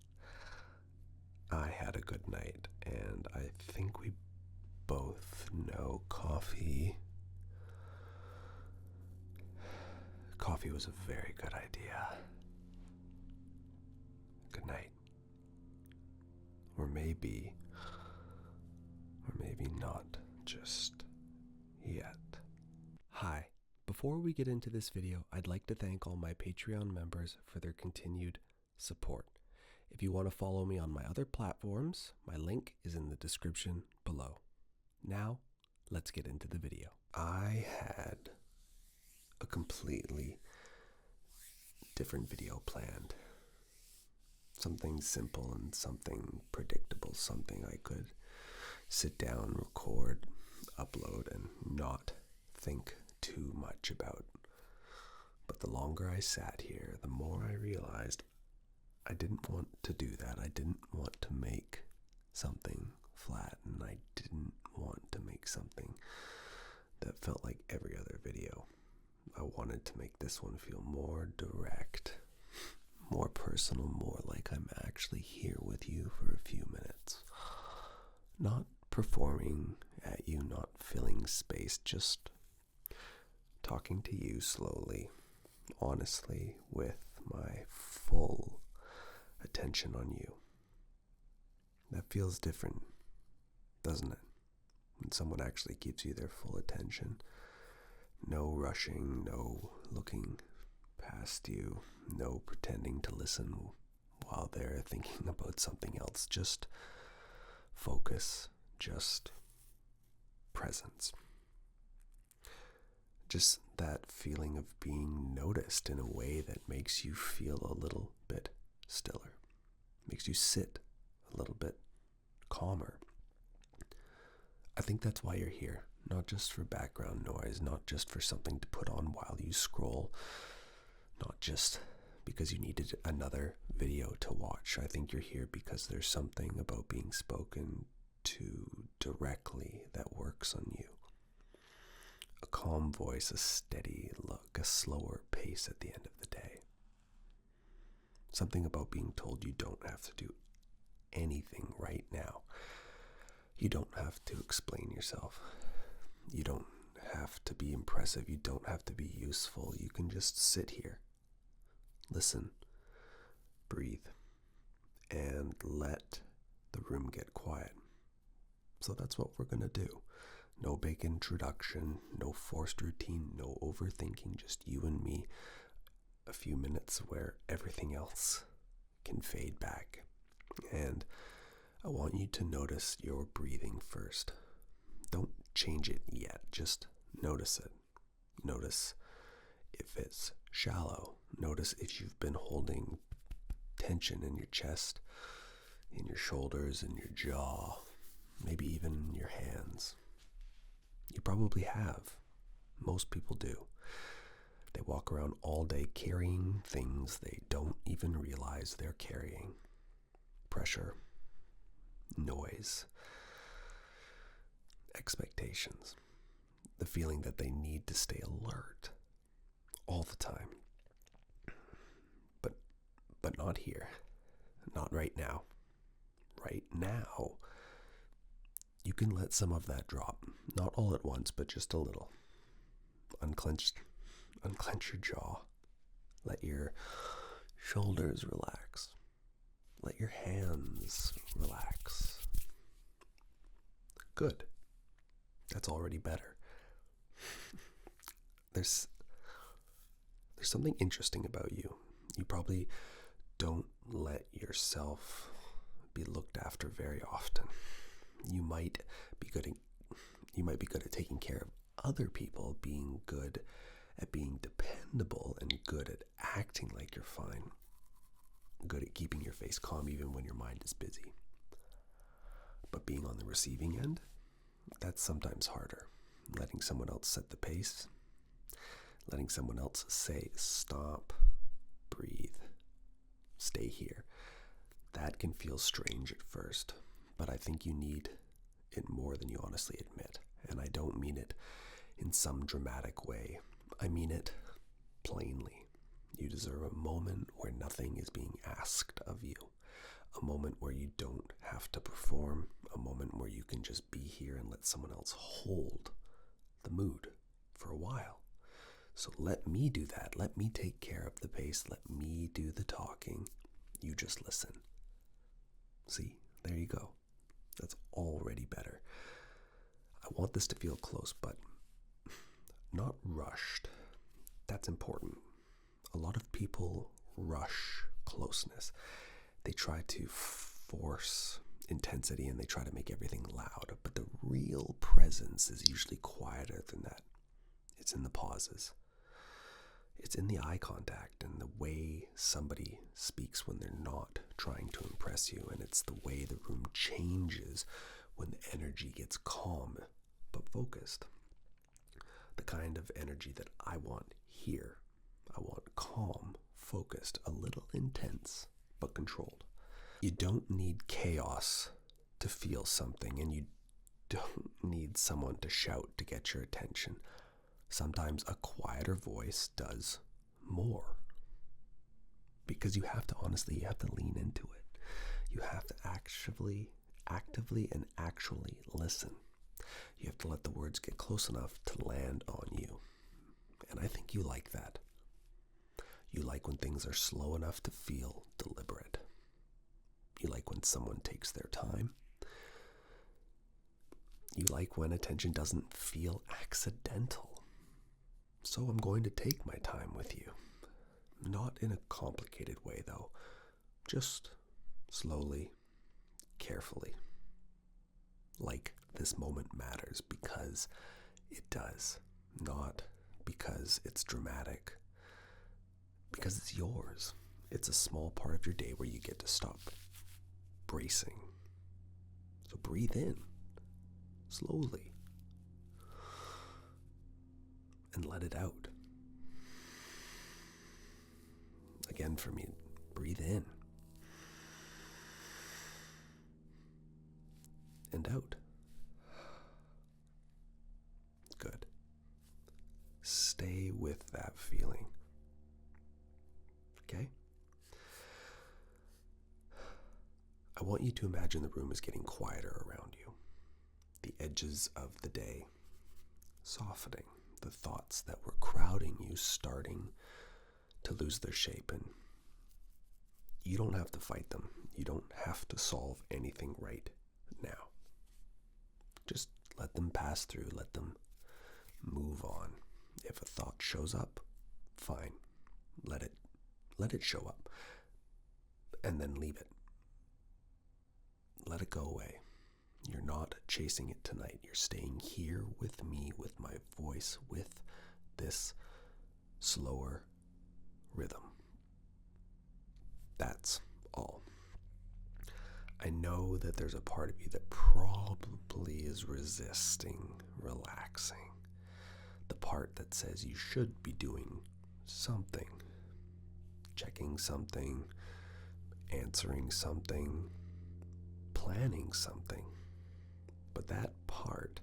had a good night, and I think we both know coffee was a very good idea. Good night. Or maybe not just yet. Hi. Before we get into this video, I'd like to thank all my Patreon members for their continued support. If you want to follow me on my other platforms, my link is in the description below. Now, let's get into the video. I had a completely different video planned. Something simple and something predictable, something I could sit down, record, upload, and not think too much about. But the longer I sat here, the more I realized I didn't want to do that. I didn't want to make something flat, and I didn't want to make something that felt like every other video. I wanted to make this one feel more direct, more personal, more like I'm actually here with you for a few minutes. Not performing at you, not filling space, just talking to you slowly, honestly, with my full attention on you. That feels different, doesn't it? When someone actually gives you their full attention. No rushing, no looking past you, no pretending to listen while they're thinking about something else. Just focus, just presence. Just that feeling of being noticed in a way that makes you feel a little bit stiller, makes you sit a little bit calmer. I think that's why you're here, not just for background noise, not just for something to put on while you scroll, not just because you needed another video to watch. I think you're here because there's something about being spoken to directly that works on you. A calm voice, a steady look, a slower pace at the end of the day. Something about being told you don't have to do anything right now. You don't have to explain yourself. You don't have to be impressive. You don't have to be useful. You can just sit here, listen, breathe, and let the room get quiet. So that's what we're going to do. No big introduction, no forced routine, no overthinking, just you and me. A few minutes where everything else can fade back. And I want you to notice your breathing first. Don't change it yet, just notice it. Notice if it's shallow. Notice if you've been holding tension in your chest in your shoulders and your jaw, maybe even your hands. You probably have. Most people do. They walk around all day carrying things they don't even realize they're carrying. Pressure, noise, expectations, the feeling that they need to stay alert all the time. But not here. Not right now. Right now, you can let some of that drop. Not all at once, but just a little. Unclench your jaw. Let your shoulders relax. Let your hands relax. Good. That's already better. There's something interesting about you. You probably don't let yourself be looked after very often. You might be good at taking care of other people, being good at being dependable, and good at acting like you're fine. Good at keeping your face calm even when your mind is busy. But being on the receiving end, that's sometimes harder. Letting someone else set the pace. Letting someone else say, stop, breathe, stay here. That can feel strange at first, but I think you need it more than you honestly admit. And I don't mean it in some dramatic way. I mean it plainly. You deserve a moment where nothing is being asked of you. A moment where you don't have to perform. A moment where you can just be here and let someone else hold the mood for a while. So let me do that. Let me take care of the pace. Let me do the talking. You just listen. See, there you go. That's already better. I want this to feel close, but not rushed. That's important. A lot of people rush closeness. They try to force intensity and they try to make everything loud, but the real presence is usually quieter than that. It's in the pauses. It's in the eye contact and the way somebody speaks when they're not trying to impress you, and it's the way the room changes when the energy gets calm but focused. The kind of energy that I want here. I want calm, focused, a little intense, but controlled. You don't need chaos to feel something, and you don't need someone to shout to get your attention. Sometimes a quieter voice does more. Because you have to lean into it. You have to actively and actually listen. You have to let the words get close enough to land on you. And I think you like that. You like when things are slow enough to feel deliberate. You like when someone takes their time. You like when attention doesn't feel accidental. So I'm going to take my time with you. Not in a complicated way, though. Just slowly, carefully. Like this moment matters because it does. Not because it's dramatic. Because it's yours. It's a small part of your day where you get to stop bracing. So breathe in. Slowly. And let it out. Again for me, breathe in. And out. Good. Stay with that feeling. Okay? I want you to imagine the room is getting quieter around you. The edges of the day softening. The thoughts that were crowding you starting to lose their shape, and you don't have to fight them. You don't have to solve anything right now. Just let them pass through. Let them move on. If a thought shows up, fine. Let it show up, and then leave it. Let it go away. You're not chasing it tonight. You're staying here with me, with my voice, with this slower rhythm. That's all. I know that there's a part of you that probably is resisting relaxing. The part that says you should be doing something, checking something, answering something, planning something. But that part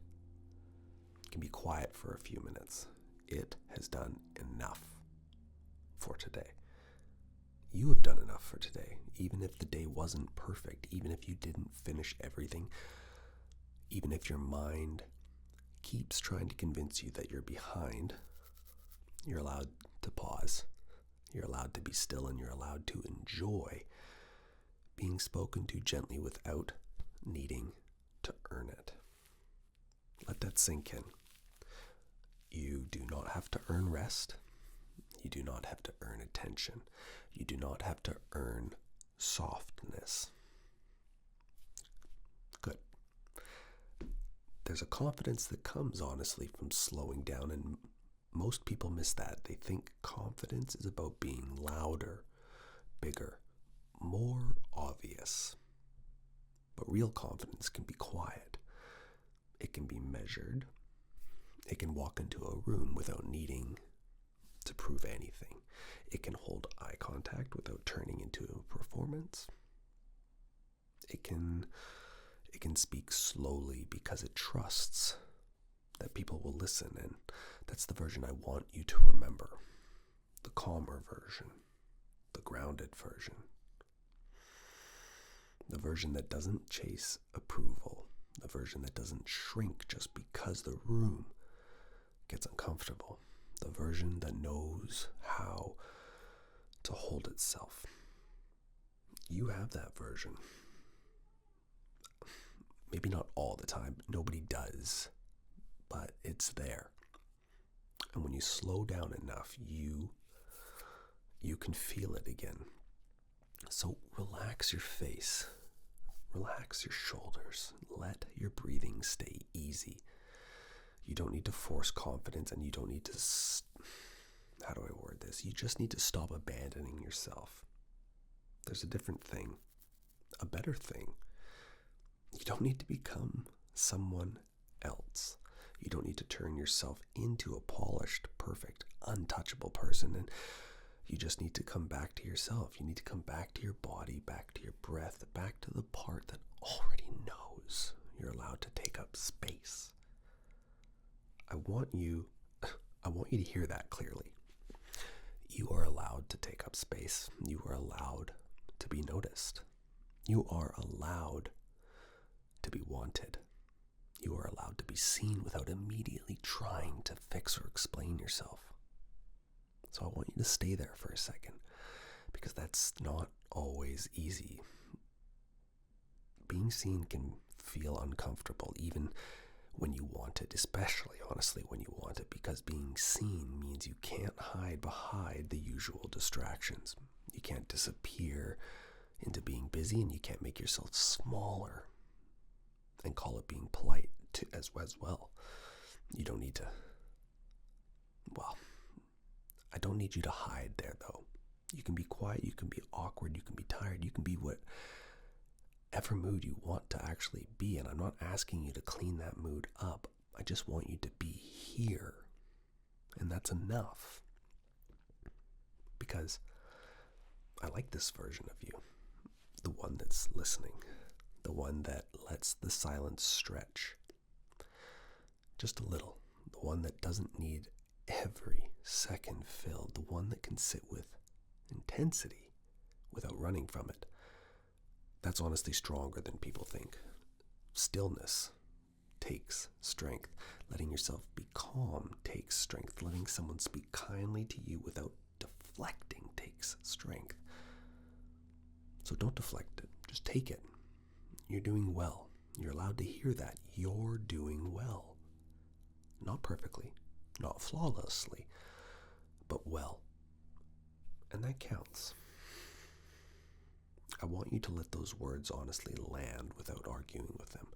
can be quiet for a few minutes. It has done enough for today. You have done enough for today, even if the day wasn't perfect, even if you didn't finish everything, even if your mind keeps trying to convince you that you're behind. You're allowed to pause. You're allowed to be still, and you're allowed to enjoy being spoken to gently without needing to earn it. Let that sink in. You do not have to earn rest. You do not have to earn attention. You do not have to earn softness. Good. There's a confidence that comes, honestly, from slowing down, and most people miss that. They think confidence is about being louder, bigger, more obvious. But real confidence can be quiet. It can be measured. It can walk into a room without needing to prove anything. It can hold eye contact without turning into a performance. It can speak slowly because it trusts that people will listen, and that's the version I want you to remember. The calmer version, the grounded version, the version that doesn't chase approval, the version that doesn't shrink just because the room gets uncomfortable, the version that knows how to hold itself. You have that version. Maybe not all the time, nobody does, but it's there. And when you slow down enough, you can feel it again. So relax your face, relax your shoulders, let your breathing stay easy. You don't need to force confidence, and you don't need to, how do I word this? You just need to stop abandoning yourself. There's a different thing, a better thing. You don't need to become someone else. You don't need to turn yourself into a polished, perfect, untouchable person. And you just need to come back to yourself. You need to come back to your body, back to your breath, back to the part that already knows you're allowed to take up space. I want you to hear that clearly. You are allowed to take up space. You are allowed to be noticed. You are allowed to be wanted. You are allowed to be seen without immediately trying to fix or explain yourself. So I want you to stay there for a second, because that's not always easy. Being seen can feel uncomfortable, even when you want it, especially, honestly, when you want it, because being seen means you can't hide behind the usual distractions. You can't disappear into being busy, and you can't make yourself smaller and call it being polite as well. You don't need to, I don't need you to hide there, though. You can be quiet, you can be awkward, you can be tired, you can be whatever mood you want to actually be, and I'm not asking you to clean that mood up. I just want you to be here, and that's enough. Because I like this version of you, the one that's listening, the one that lets the silence stretch just a little, the one that doesn't need every second filled, the one that can sit with intensity without running from it. That's honestly stronger than people think. Stillness takes strength. Letting yourself be calm takes strength. Letting someone speak kindly to you without deflecting takes strength. So don't deflect it. Just take it. You're doing well. You're allowed to hear that. You're doing well. Not perfectly, not flawlessly, but well. And that counts. I want you to let those words honestly land without arguing with them.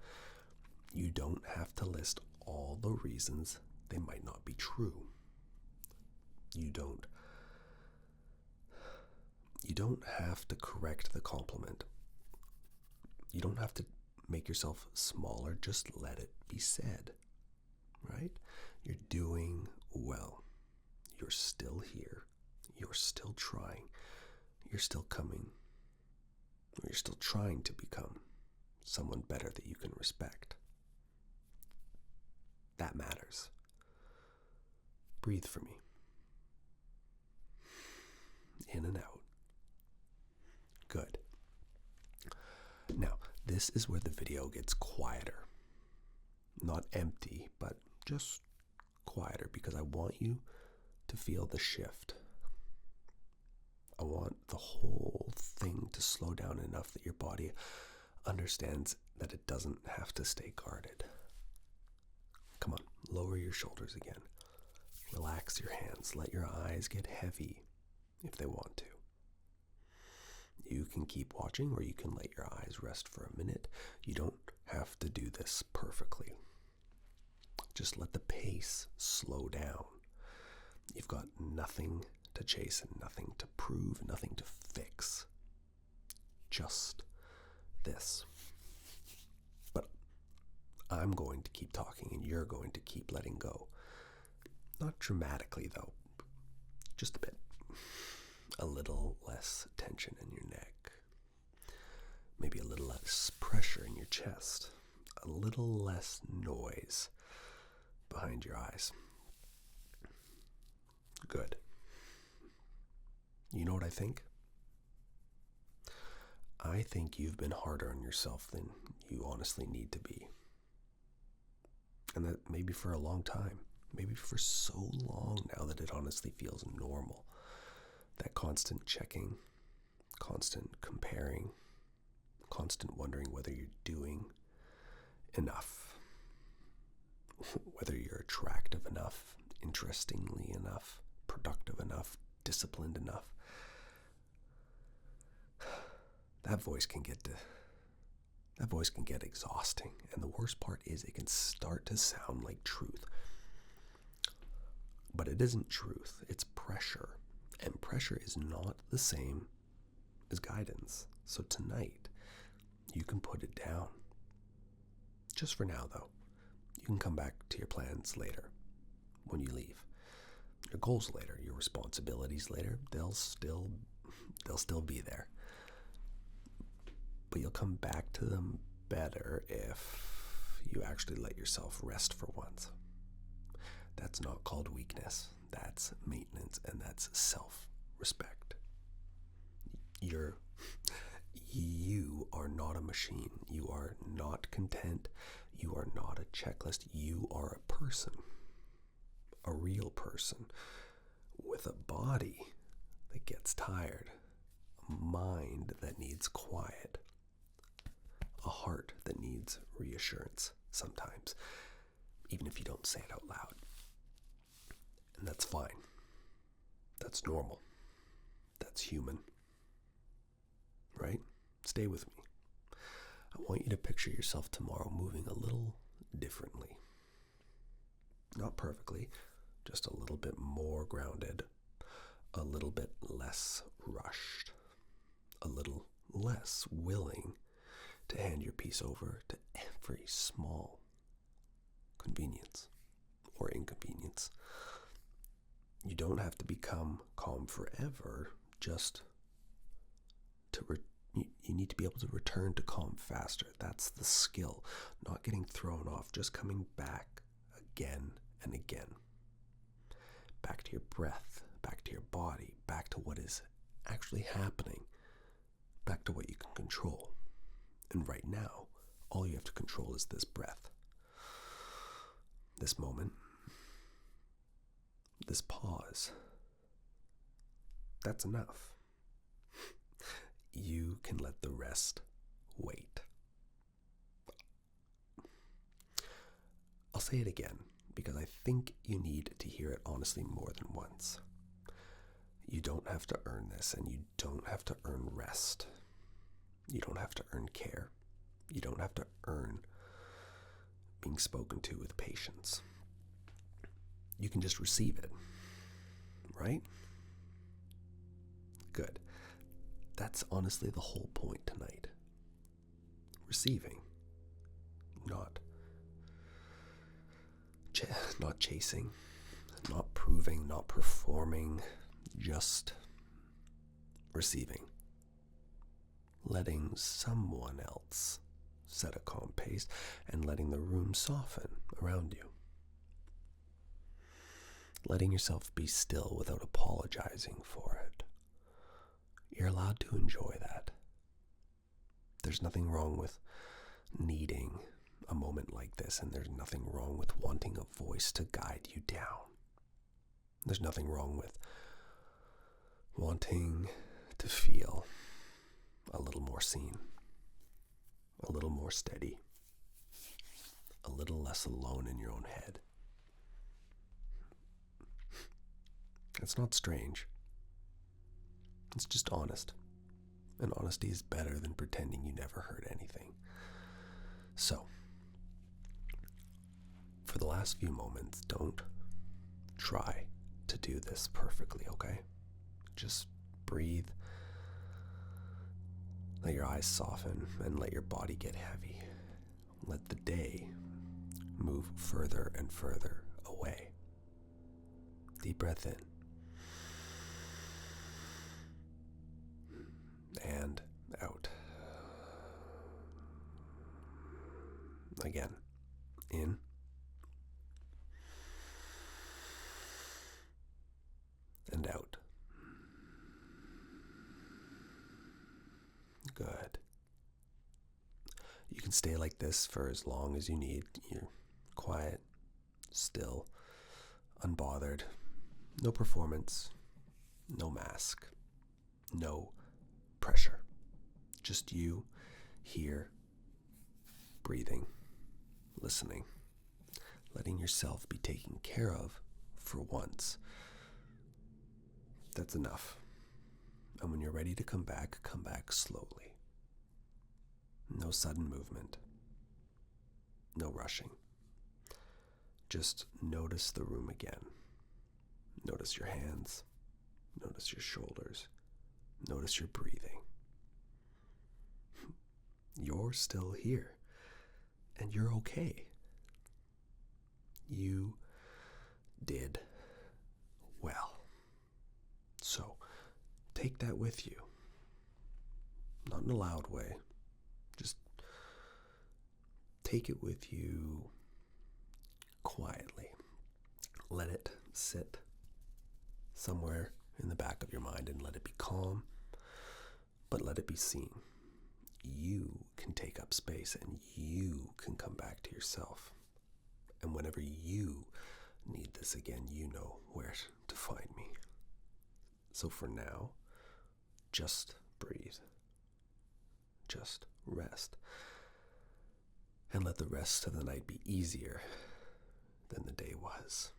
You don't have to list all the reasons they might not be true. You don't have to correct the compliment. You don't have to make yourself smaller, just let it be said, right? You're doing well. You're still here. You're still trying. You're still coming. Or you're still trying to become someone better that you can respect. That matters. Breathe for me. In and out. Good. Now, this is where the video gets quieter. Not empty, but just quieter, because I want you to feel the shift. I want the whole thing to slow down enough that your body understands that it doesn't have to stay guarded. Come on, lower your shoulders again. Relax your hands. Let your eyes get heavy if they want to. You can keep watching, or you can let your eyes rest for a minute. You don't have to do this perfectly. Just let the pace slow down. You've got nothing to chase and nothing to prove, nothing to fix. Just this. But I'm going to keep talking and you're going to keep letting go. Not dramatically though, just a bit. A little less tension in your neck. Maybe a little less pressure in your chest. A little less noise behind your eyes. Good. You know what I think? I think you've been harder on yourself than you honestly need to be. And that maybe for a long time. Maybe for so long now that it honestly feels normal. That constant checking, constant comparing, constant wondering whether you're doing enough. Whether you're attractive enough, interestingly enough, productive enough, disciplined enough. That voice can get exhausting, and the worst part is it can start to sound like truth. But it isn't truth, it's pressure. And pressure is not the same as guidance. So tonight, you can put it down. Just for now, though. You can come back to your plans later, when you leave. Your goals later, your responsibilities later, they'll still be there. But you'll come back to them better if you actually let yourself rest for once. That's not called weakness. That's maintenance, and that's self-respect. You are not a machine. You are not content. You are not a checklist. You are a person. A real person with a body that gets tired, a mind that needs quiet, a heart that needs reassurance sometimes, even if you don't say it out loud. And that's fine. That's normal. That's human. Right? Stay with me. I want you to picture yourself tomorrow moving a little differently. Not perfectly, just a little bit more grounded, a little bit less rushed, a little less willing to hand your piece over to every small convenience or inconvenience. You don't have to become calm forever, just you need to be able to return to calm faster. That's the skill, not getting thrown off, just coming back again and again. Back to your breath, back to your body, back to what is actually happening, back to what you can control. And right now, all you have to control is this breath, this moment, this pause. That's enough. You can let the rest wait. I'll say it again because I think you need to hear it honestly more than once. You don't have to earn this, and you don't have to earn rest. You don't have to earn care. You don't have to earn being spoken to with patience. You can just receive it, right? Good. That's honestly the whole point tonight. receiving, not chasing, not proving, not performing, just receiving. Letting someone else set a calm pace and letting the room soften around you. Letting yourself be still without apologizing for it. You're allowed to enjoy that. There's nothing wrong with needing a moment like this, and there's nothing wrong with wanting a voice to guide you down. There's nothing wrong with wanting to feel a little more seen, a little more steady, a little less alone in your own head. It's not strange. It's just honest. And honesty is better than pretending you never heard anything. So, for the last few moments, don't try to do this perfectly, okay? Just breathe. Let your eyes soften and let your body get heavy. Let the day move further and further away. Deep breath in. And out. Again. In. And out. Good. You can stay like this for as long as you need. You're quiet, still, unbothered. No performance, no mask, no pressure. Just you here, breathing, listening, letting yourself be taken care of for once. That's enough. And when you're ready to come back slowly. No sudden movement. No rushing. Just notice the room again. Notice your hands. Notice your shoulders. Notice your breathing. You're still here. And you're okay. You did well. So, take that with you. Not in a loud way. Just take it with you quietly. Let it sit somewhere in the back of your mind and let it be calm, but let it be seen. You can take up space and you can come back to yourself. And whenever you need this again, you know where to find me. So for now, just breathe. Just rest. And let the rest of the night be easier than the day was.